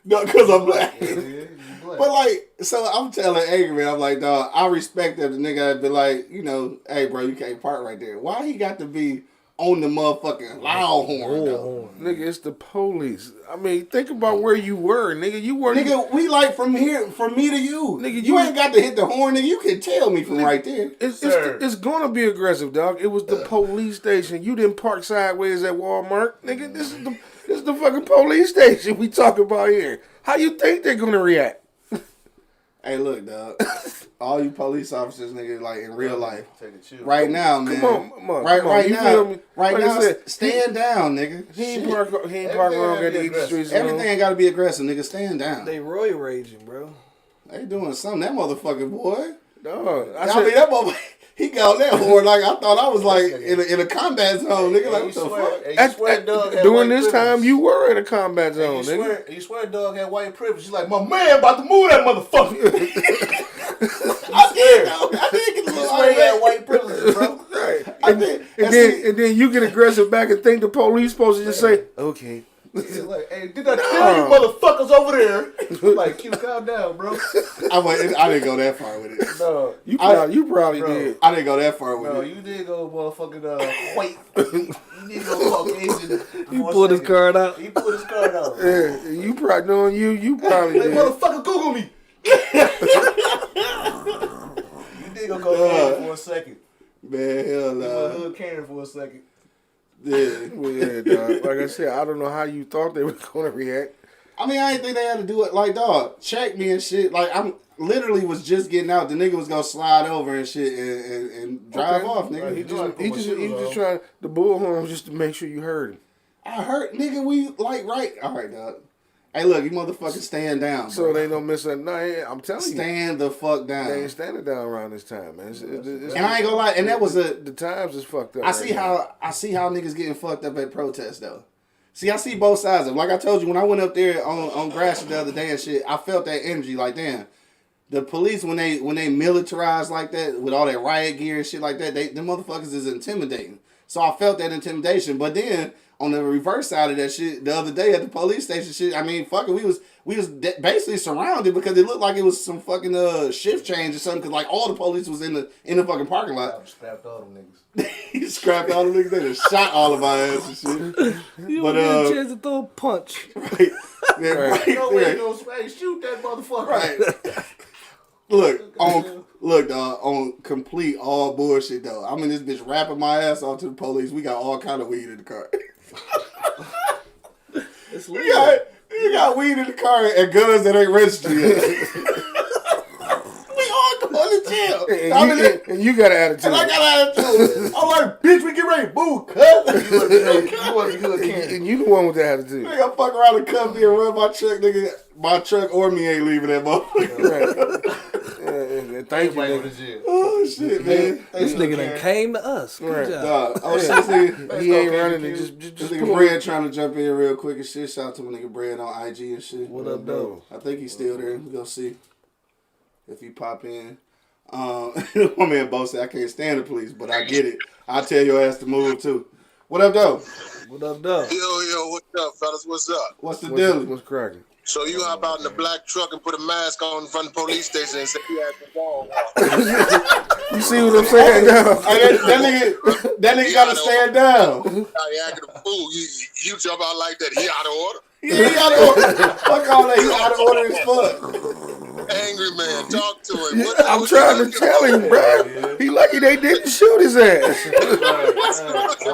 No, because I'm black. Yeah, you black. But like, so I'm telling Angry, I'm like, dog, I respect that the nigga had been like, you know, hey, bro, you can't park right there. Why he got to be on the motherfucking loud horn, though? Nigga, it's the police. I mean, think about where you were, nigga. You weren't. Nigga, we like from here, from me to you. Nigga, you ain't got to hit the horn, nigga. You can tell me from right there. It's gonna be aggressive, dog. It was the police station. You didn't park sideways at Walmart, nigga. This is the fucking police station we talk about here. How you think they're gonna react? Hey, look, dog. All you police officers, nigga, like in real life, Take a chill. right now, man. Come on, right you now, feel me? right Like I now, said, stand down, nigga. He ain't Shit. park wrong at the East Streets. Everything ain't got to be aggressive, nigga. Stand down. They roid raging, bro. They doing something. That motherfucking boy. Dog, I mean, that motherfucker. He got on that horn like I thought I was like in a combat zone, nigga. Like, what the fuck? During this time, you were in a combat zone, nigga. You swear dog had white privilege. She's like, my man about to move that motherfucker. I did get a little Swear he had white privilege, bro. Right. I did. And then you get aggressive back and think the police supposed to just say, okay. He's like, hey, did I tell you motherfuckers over there? Like, Q, calm down, bro. I didn't go that far with it. No, You probably did. I didn't go that far with no, it. you did go motherfucking white. You did go Caucasian. He pulled his card out. He pulled his card out. Yeah, you probably knowing you probably Like, did. motherfucker, Google me. You did go Karen for a second. Man, hell You no. went hood Karen for a second. Yeah. Well, yeah, dog. Like I said, I don't know how you thought they were gonna react. I mean, I didn't think they had to do it. Like, dog, check me and shit. Like, I'm literally was just getting out. The nigga was gonna slide over and shit and drive off, nigga. Right, He just trying the bullhorn just to make sure you heard him. I heard, nigga, we like right. All right, dog. Hey, look, you motherfuckers stand down, bro. So they don't miss a night. I'm telling you, Stand the fuck down. they ain't standing down around this time, man. And I ain't gonna lie, and that was the times is fucked up. I see how niggas getting fucked up at protests though. See, I see both sides of it. Like I told you, when I went up there on Gratiot the other day and shit, I felt that energy. Like, damn, the police when they militarized like that with all that riot gear and shit like that, the motherfuckers is intimidating. So I felt that intimidation. But then on the reverse side of that shit, the other day at the police station, shit, I mean, fuck it, we was basically surrounded because it looked like it was some fucking shift change or something. Because like all the police was in the fucking parking lot. I scrapped all them niggas. He scrapped all the niggas. They just shot all of our ass and shit. You But, don't get a chance to throw a punch. Right. Yeah, right No way there. you gonna shoot that motherfucker. Right. Look, dog, on complete all bullshit, though. I'm in this bitch rapping my ass off to the police. We got all kind of weed in the car. It's you legal. got weed in the car and guns that ain't registered yet. We all going to jail. And you got an attitude. And I got an attitude. I'm like, bitch, we get ready to move, cut. You wasn't good, Karen. And you the one with the attitude. Nigga, fuck around and come here and run my truck, nigga. My truck or me ain't leaving that motherfucker. Right. And thank you, Everybody go nigga. to jail. Oh, shit, man. This nigga done came to us. Good Right. job. Dog, oh, shit, nigga. He ain't go, running Karen. it. Just This nigga pull Brad trying to jump in real quick and shit. Shout out to my nigga Brad on IG and shit. What up, though? I think he's still there. We gonna see if he pop in. My man Bo said I can't stand the police, but I get it. I'll tell your ass to move too. What up, though? What up, though? Yo, what's up, fellas? What's up? What's the deal? What's cracking? So you hop out in the black truck and put a mask on in front of the police station and say you had the wall. You see what I'm saying now? Hey, that nigga gotta stand down. Now you acting a fool. You jump out like that. He out of order. Yeah, he out of order. Fuck all that. He out of order as fuck. Angry man, talk to him. What the I'm hell trying you to looking tell for? him, bro. He lucky they didn't shoot his ass. I was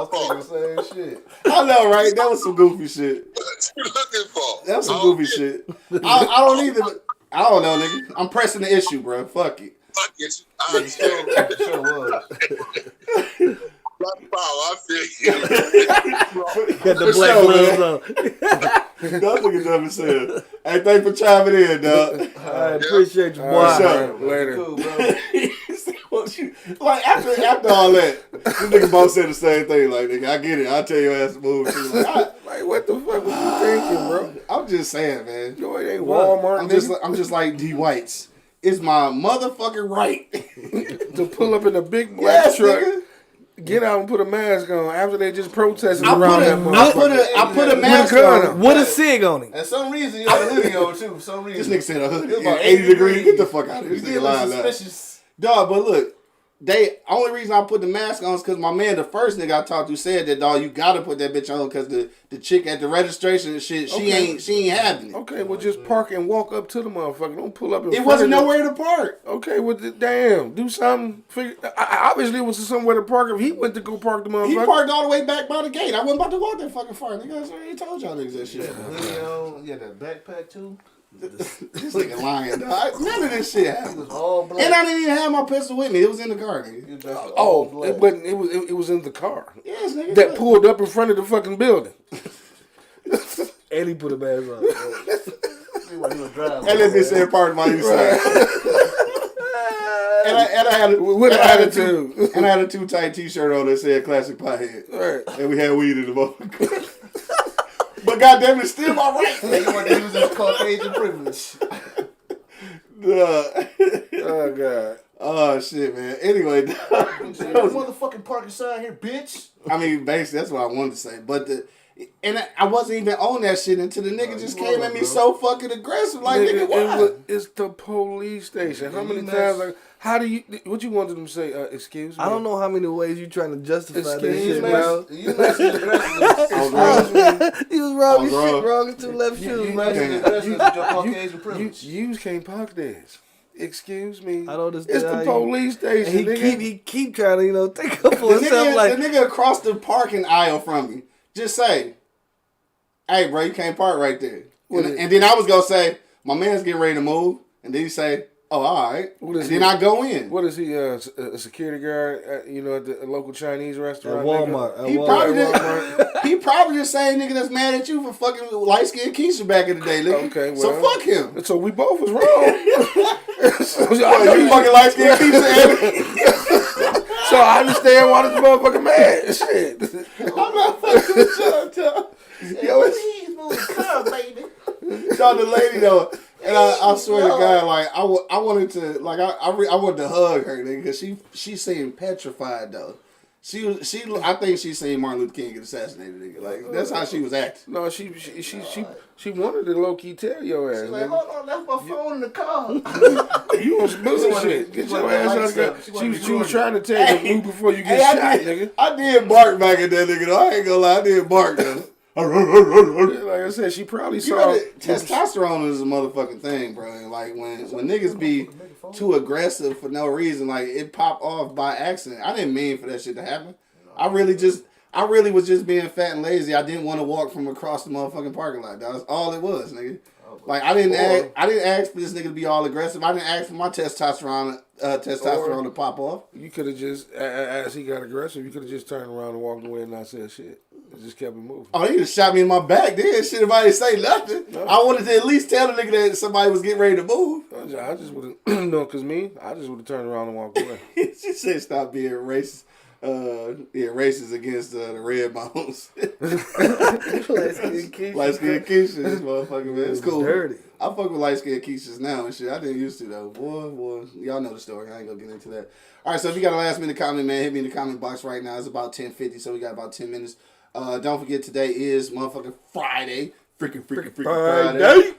thinking the same shit. I know, right? That was some goofy shit. What you looking for? That was some Oh, goofy shit. I don't even. I don't know, nigga. I'm pressing the issue, bro. Fuck it. Fuck it. Sure was. Black power, I feel you. Got the For black sure, gloves man. on. That nigga never said. Hey, thanks for chiming in, dog. I appreciate you, boy. All right, sure. later. Cool, bro. Like after all that, this nigga both said the same thing. Like, nigga, I get it. I'll tell your ass to move too. Like, what the fuck was you thinking, bro? I'm just saying, man. Yo, it ain't Walmart, I'm just like D Whites. It's my motherfucking right to pull up in a big black yes, truck, nigga. get out and put a mask on after they just protested I around that I put a mask on. With a cig on it. And some reason you had a hoodie on too. For some This reason. nigga said a hoodie. It was about 80 degrees. 80 Get the fuck out of here. You This did nigga look lying now. suspicious. Dog, but look, only reason I put the mask on is because my man, the first nigga I talked to, said that, dog, you gotta put that bitch on because the chick at the registration and shit, she ain't having it. Okay, well just park and walk up to the motherfucker. Don't pull up. It wasn't nowhere to park. Okay, well damn, do something. Obviously it was somewhere to park. If he went to go park the motherfucker, He parked all the way back by the gate. I wasn't about to walk that fucking far. Nigga, I already told y'all niggas that shit. Hoodie on. You had that backpack too. This nigga lying, dog. None of this shit It happened. was all black. And I didn't even have my pistol with me. It was in the car, nigga. oh, it wasn't. It was in the car Yes, nigga. that pulled up in front of the fucking building. And he put a mask on. See why you was driving. And that bitch said part of my side. And I had a, With and I had a attitude. too, and I had a too tight T-shirt on that said "Classic Pothead," Right. and we had weed in the motherfucker. But goddamn, it's still my right. Nigga want to use his Caucasian privilege. Oh god. Oh shit, man. Anyway, Motherfucking parking sign here, bitch. I mean, basically, that's what I wanted to say. But I wasn't even on that shit until the nigga just came at me so fucking aggressive. Like, nigga, why? It's the police station. How many You times? Like, how do you? What you wanted them to say? Excuse me. I don't know how many ways you trying to justify that Excuse shit, me. bro. You messing aggressive. I was wrong. You was wrong as wrong. shit, wrong as two left shoes. You messing aggressive with your Caucasian privilege. You can't park this. Excuse me. I don't understand It's how the you- police station. And nigga. he keep trying to, think up for The himself nigga, like, the nigga across the parking aisle from me just say, "Hey, bro, you can't park right there." And then I was gonna say, "My man's getting ready to move," and then he say, "Oh, all right." What is and then he? I go in. What is he? A security guard? At the local Chinese at restaurant. Walmart. nigga? At He Walmart. probably just, he probably the same nigga that's mad at you for fucking light skinned Keisha back in the day, nigga. Okay, well, so fuck him. So we both was wrong. so, You fucking light skinned Keisha. so I understand why this motherfucker mad. Shit. I'm not fucking with y'all. Yo, it's y'all the lady though. And I swear to God, like I wanted to, like I wanted to hug her, nigga, because she seemed petrified though. I think she seen Martin Luther King get assassinated, nigga. Like that's how she was acting. No, she wanted to low key tell your ass. Like, nigga. hold on, left my phone in the car. You on some bullshit. Get your ass out of there. She was trying to tell you move before you get shot, nigga. I did bark back at that nigga though. I ain't gonna lie, I did bark though. Like I said, she probably You saw. know that testosterone is a motherfucking thing, bro. And like when niggas be too aggressive for no reason, like it pop off by accident. I didn't mean for that shit to happen. I really was just being fat and lazy. I didn't want to walk from across the motherfucking parking lot. That's all it was, nigga. Like I didn't ask for this nigga to be all aggressive. I didn't ask for my testosterone to pop off. You could have just, as he got aggressive, you could have just turned around and walked away and not said shit. It just kept it moving. Oh, he just shot me in my back. Then shit, if I didn't say nothing, No. I wanted to at least tell the nigga that somebody was getting ready to move. I just would have, no, because I just would have turned around and walked away. She said, "Stop being racist." Racist against the red bones. Light skinned Keisha, this motherfucker, man. It's cool. Dirty. I fuck with light skinned Keishas now and shit. I didn't used to though. Boy, y'all know the story. I ain't gonna get into that. All right, so if you got a last minute comment, man, hit me in the comment box right now. It's about 10:50, so we got about 10 minutes. Don't forget today is motherfucking Friday. Freaking Friday.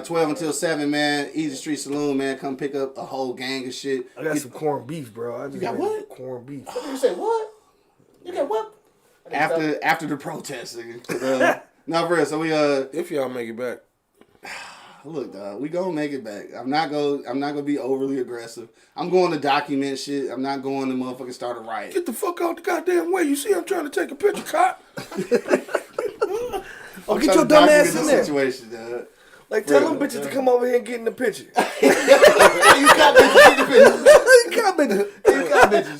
12 until 7, man. Easy Street Saloon, man. Come pick up a whole gang of shit. I got some corned beef, bro. I just You got made what? Corned beef. You say what? You got what? After the protest, nigga. No, for real. So we If y'all make it back. Look, dog, we gonna make it back. I'm not gonna be overly aggressive. I'm going to document shit. I'm not going to motherfucking start a riot. Get the fuck out the goddamn way. You see I'm trying to take a picture, cop. Oh, get your dumb ass in there. Situation, dog. Like, tell them bitches to come over here and get in the picture. You got bitches. You got bitches. You got bitches.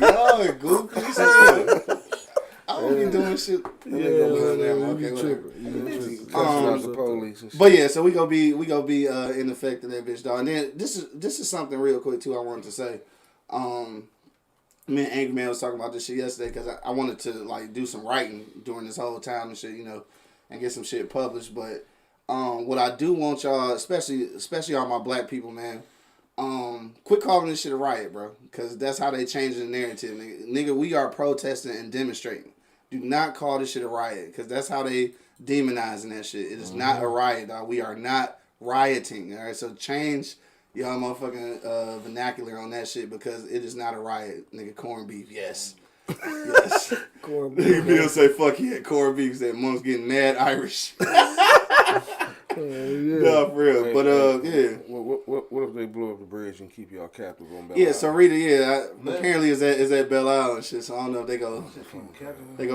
Y'all goofy as hell. I don't be doing shit. But yeah, so we gonna be in effect of that bitch, dog. And then this is something real quick too. I wanted to say. Me and Angry Man was talking about this shit yesterday because I wanted to like do some writing during this whole time and shit, you know, and get some shit published. But what I do want y'all, especially all my black people, man, quit calling this shit a riot, bro, because that's how they change the narrative, nigga. We are protesting and demonstrating. Do not call this shit a riot, because that's how they demonizing that shit. It is not a riot, dog. We are not rioting. All right, so change y'all motherfucking vernacular on that shit, because it is not a riot, nigga. Corned beef, yes. Yes. Corned beef. Nigga Bill say fuck yeah, corned beef. That mom's getting mad Irish. No, for real. But yeah. What if they blow up the bridge and keep y'all captive on Belle Yeah, Isle? so Rita, apparently is at Belle Isle and shit. So I don't know if they go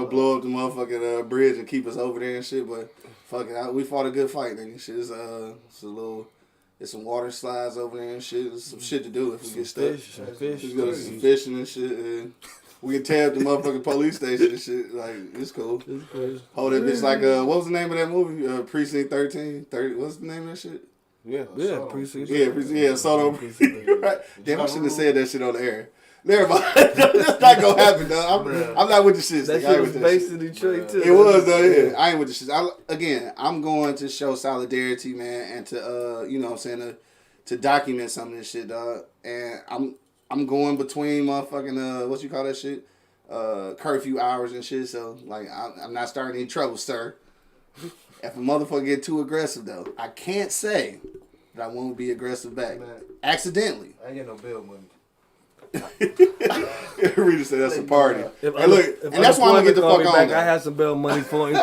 blow up the motherfucking bridge and keep us over there and shit. But fuck it, we fought a good fight, nigga. Shit is it's some water slides over there and shit. There's some shit to do if we get stuck. Just go to some fishing and shit. And we can tear up the motherfucking police station and shit. Like, it's cool. Hold that bitch like, what was the name of that movie? Precinct 13? 30, what's the name of that shit? Yeah, Precinct. Yeah, Soto. Right. Damn, I shouldn't have said that shit on the air. Never mind. That's not gonna happen, though. I'm not with the shit. That shit was based in Detroit, too. It was, though, yeah. I ain't with the shit. I'm going to show solidarity, man, and to, you know what I'm saying, to document some of this shit, dog. And I'm going between motherfucking, what you call that shit? Curfew hours and shit. So, like, I'm not starting any trouble, sir. If a motherfucker get too aggressive, though, I can't say that I won't be aggressive back. Man. Accidentally. I ain't get no bail money. Rita said that's a party. And that's why I'm gonna get the fuck on. I had some bail money for him.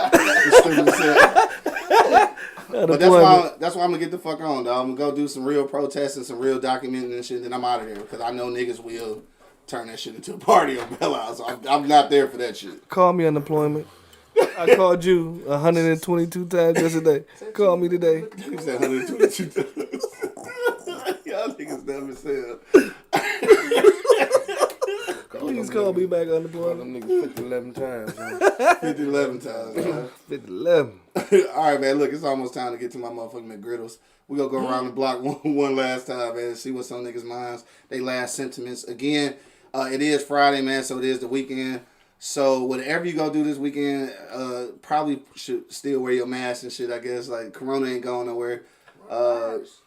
But that's why I'm gonna get the fuck on, dog. I'm gonna go do some real protesting, some real documenting and shit, then I'm out of there, because I know niggas will turn that shit into a party on Belle Isle, so I'm not there for that shit. Call me unemployment. I called you 122 times yesterday. Call me today. You said 122 times. Y'all niggas dumb as hell. Please call me back unemployment. Them niggas 50-11 times, man. 50-11 times, man. 50-11. All right, man. Look, it's almost time to get to my motherfucking McGriddles. We gonna go around the block one last time, man, and see what some niggas' minds, they last sentiments. Again, it is Friday, man, so it is the weekend. So whatever you go do this weekend, probably should still wear your mask and shit, I guess. Like, Corona ain't going nowhere.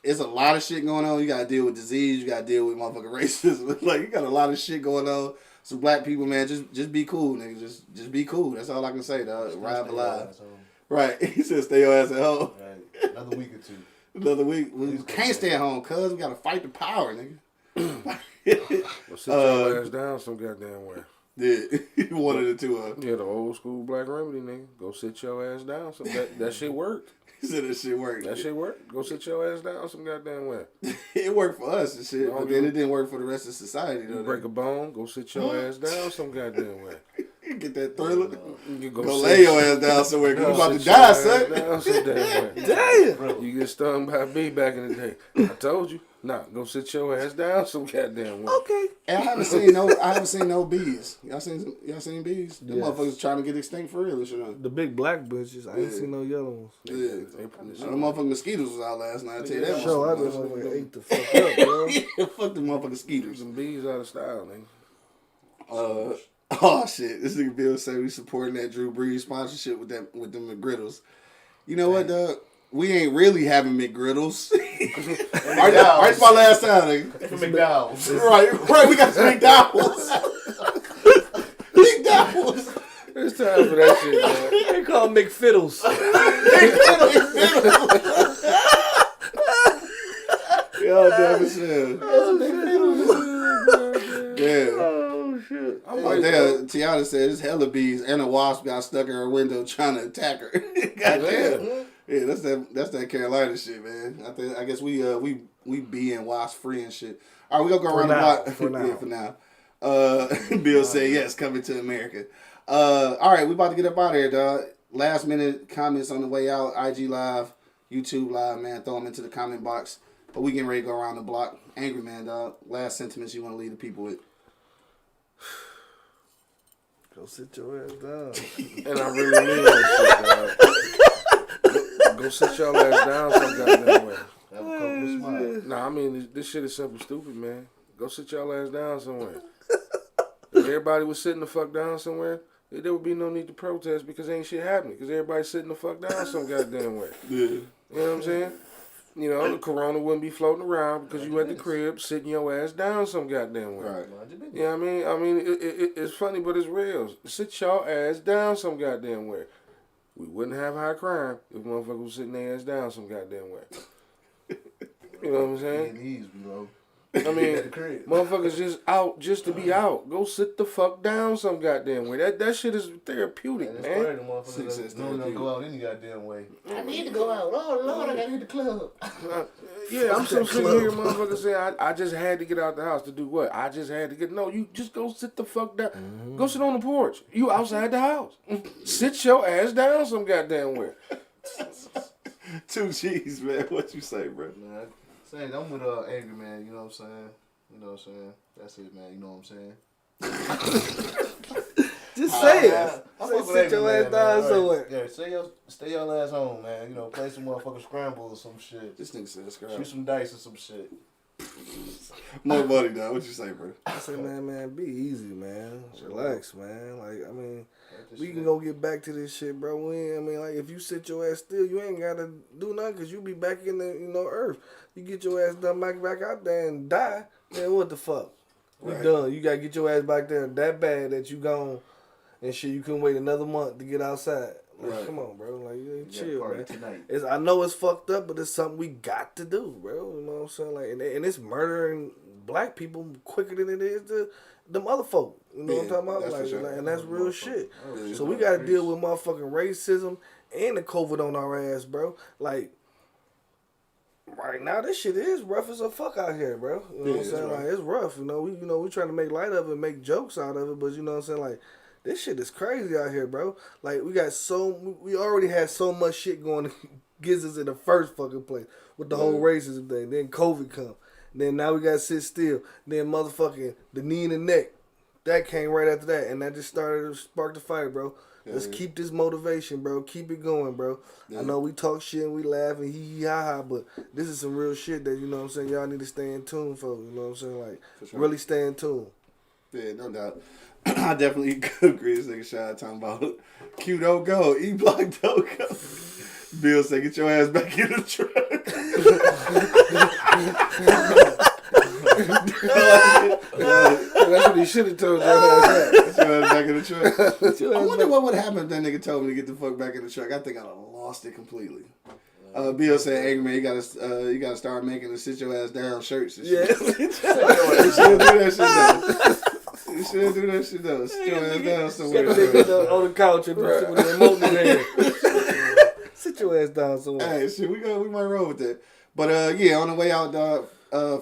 It's a lot of shit going on. You gotta deal with disease. You gotta deal with motherfucking racism. Like, you got a lot of shit going on. So black people, man, just be cool, nigga. Just be cool. That's all I can say, dog. Ride the live. Right. He said stay your ass at home. Right. Another week or two. Another week. We can't stay at home, cuz. We gotta fight the power, nigga. Well, sit your ass down some goddamn way. Yeah. One of the two. Yeah, the old school black remedy, nigga. Go sit your ass down. So that shit worked. He said that shit worked. That shit worked. Go sit your ass down some goddamn way. It worked for us and shit, but then it didn't work for the rest of society, though. You break a bone, go sit your ass down some goddamn way. Get that thriller. You go lay your ass down somewhere, because you about to die, son. Down some damn way. Damn. You get stung by a bee back in the day. I told you. Nah, go sit your ass down some goddamn way. Okay. And I haven't seen no bees. Y'all seen bees? The motherfuckers trying to get extinct for real, shit. The big black bitches. I ain't seen no yellow ones. Yeah. The motherfucking mosquitoes was out last night. I tell you that. Sure, I just ate the fuck up, bro. Yeah, fuck the motherfucking mosquitoes. Some bees out of style, nigga. Oh shit! This nigga Bill say we supporting that Drew Brees sponsorship with them McGriddles. You know what, dog? We ain't really having McGriddles. Right, my last time, nigga. From McDowell's. Right. We got some McDowell's. McDowell's. It's time for that shit, man. They call them McFiddles. Y'all dumb as hell. Yeah. Shit. Like that, Tiana said, "It's hella bees and a wasp got stuck in her window trying to attack her." Goddamn. Yeah, that's that Carolina shit, man. I guess we being wasp free and shit. All right, we gonna go around the block. For now. Yeah, for now. Bill said yes, coming to America. All right, we about to get up out of here, dog. Last minute comments on the way out. IG Live, YouTube Live, man. Throw them into the comment box. But we getting ready to go around the block. Angry man, dog. Last sentiments you want to leave the people with. Go sit your ass down. And I really mean that shit, dog. Go sit your ass down some goddamn way. Have a couple of smiles. Nah, I mean, this shit is simple stupid, man. Go sit your ass down somewhere. If everybody was sitting the fuck down somewhere, there would be no need to protest because ain't shit happening. Because everybody's sitting the fuck down some goddamn way. Yeah. You know what I'm saying? You know, the corona wouldn't be floating around because you at the crib sitting your ass down some goddamn way. Right. Yeah, I mean, it's funny, but it's real. Sit your ass down some goddamn way. We wouldn't have high crime if motherfuckers was sitting their ass down some goddamn way. You know what I'm saying? These, bro. I mean, At the crib. motherfuckers just out just to be out. Go sit the fuck down some goddamn way. That shit is therapeutic, That's man. part of the motherfuckers Success that don't therapy. go out any goddamn way. I need to go out. Oh, Lord, I gotta hit the club. Yeah, I'm so sick of hearing motherfuckers say, I just had to get out the house to do what? I just had to get... No, you just go sit the fuck down. Mm-hmm. Go sit on the porch. You outside the house. Sit your ass down some goddamn way. 2 G's, man. What you say, bro? Man, saying I'm with Angry Man, you know what I'm saying? You know what I'm saying? That's it, man. You know what I'm saying? Just say it. I Say fuck with sit Angry your Man, ass down man. somewhere. Yeah, stay your ass home, man. You know, play some motherfucking scramble or some shit. This nigga said Shoot scrap. some dice or some shit. More money, dog. What you say, bro? I say, man, be easy, man. Relax, man. Like, I mean, This we shit. can go get back to this shit, bro. Like, if you sit your ass still, you ain't gotta do nothing because you be back in the, earth. You get your ass done back out there and die, then what the fuck? We done. You gotta get your ass back there that bad that you gone and shit. You couldn't wait another month to get outside. Like, Right. come on, bro. Like, you We got a chill, party man. tonight. I know it's fucked up, but it's something we got to do, bro. You know what I'm saying? Like, and it's murdering black people quicker than it is them other folk. You know what I'm Yeah, talking about? that's for Like, sure. and that's real shit. Yeah. So we gotta deal with motherfucking racism and the COVID on our ass, bro. Like, right now this shit is rough as a fuck out here, bro. You know Yeah, what I'm it's saying? rough. Like, it's rough. We trying to make light of it, make jokes out of it, but you know what I'm saying? Like, this shit is crazy out here, bro. Like, we already had so much shit going against us in the first fucking place with the whole racism thing. Then COVID come. Then now we gotta sit still. Then motherfucking the knee in the neck. That came right after that, and that just sparked the fire, bro. Let's keep this motivation, bro. Keep it going, bro. I know we talk shit and we laugh and hee ha ha, but this is some real shit that, you know what I'm saying, y'all need to stay in tune for. You know what I'm saying? Like, sure. really stay in tune. Yeah, no doubt. I definitely agree. This nigga Shy talking about Q don't go, E Block don't go. Bill say get your ass back in the truck. That's what he should have told your ass. Get your ass back in the truck. I wonder what would happen if that nigga told me to get the fuck back in the truck. I think I'd have lost it completely. Bill said, "Angry man, you gotta start making the sit your ass down shirts and shit." You should do that shit though. You should do that shit though. Sit your ass down somewhere. On the couch and with the remote in your hand. Sit your ass down somewhere. Hey, shit, we might roll with that. But yeah, on the way out, dog,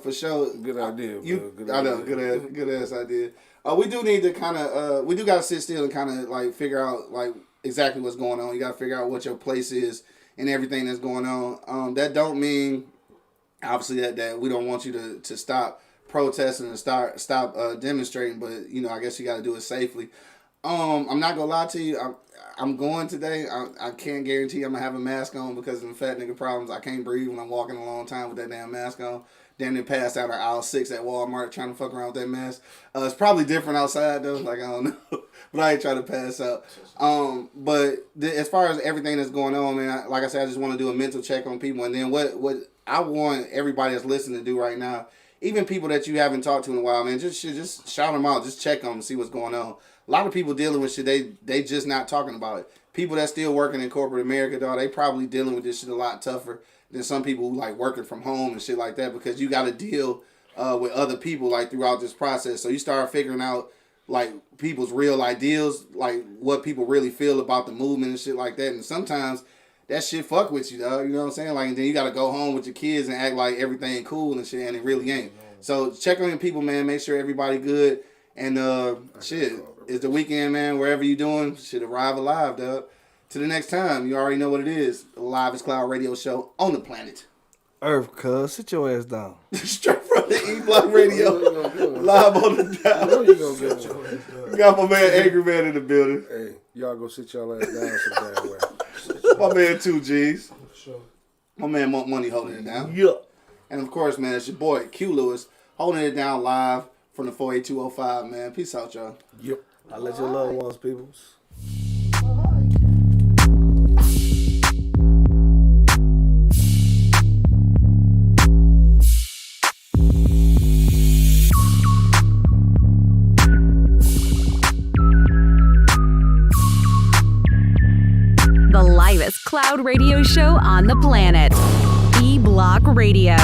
for sure. Good idea, bro. I know, good ass idea. We do need to kind of, we do got to sit still and kind of like figure out like exactly what's going on. You got to figure out what your place is and everything that's going on. That don't mean obviously that we don't want you to stop protesting and stop demonstrating, but you know, I guess you got to do it safely. I'm not gonna lie to you. I'm going today. I can't guarantee I'm gonna have a mask on because of the fat nigga problems. I can't breathe when I'm walking a long time with that damn mask on. Damn near passed out at aisle 6 at Walmart trying to fuck around with that mask. It's probably different outside though. Like, I don't know, but I ain't trying to pass out. But as far as everything that's going on, man, like I said, I just want to do a mental check on people, and then what I want everybody that's listening to do right now, even people that you haven't talked to in a while, man, just shout them out, just check them and see what's going on. A lot of people dealing with shit, they just not talking about it. People that still working in corporate America, dog, they probably dealing with this shit a lot tougher than some people who like working from home and shit like that, because you got to deal with other people like throughout this process. So you start figuring out like people's real ideals, like what people really feel about the movement and shit like that. And sometimes that shit fuck with you, dog. You know what I'm saying? Like, and then you gotta go home with your kids and act like everything cool and shit, and it really ain't. So check on your people, man. Make sure everybody good. And shit, it's the weekend, man. Wherever you doing, shit, arrive alive, dog. To the next time, you already know what it is. The Live is Cloud radio show on the planet. Earth, cuz, sit your ass down. Straight from the E-Block Radio, live on the dial. You gonna get one. Got my man Angry Man in the building. Hey, y'all go sit y'all ass down some damn way. My man 2Gs. My man Money holding it down. Yeah. And of course, man, it's your boy Q Lewis holding it down live from the 48205, man. Peace out, y'all. Yep. I let your loved ones, peoples. The livest cloud radio show on the planet. E-Block Radio.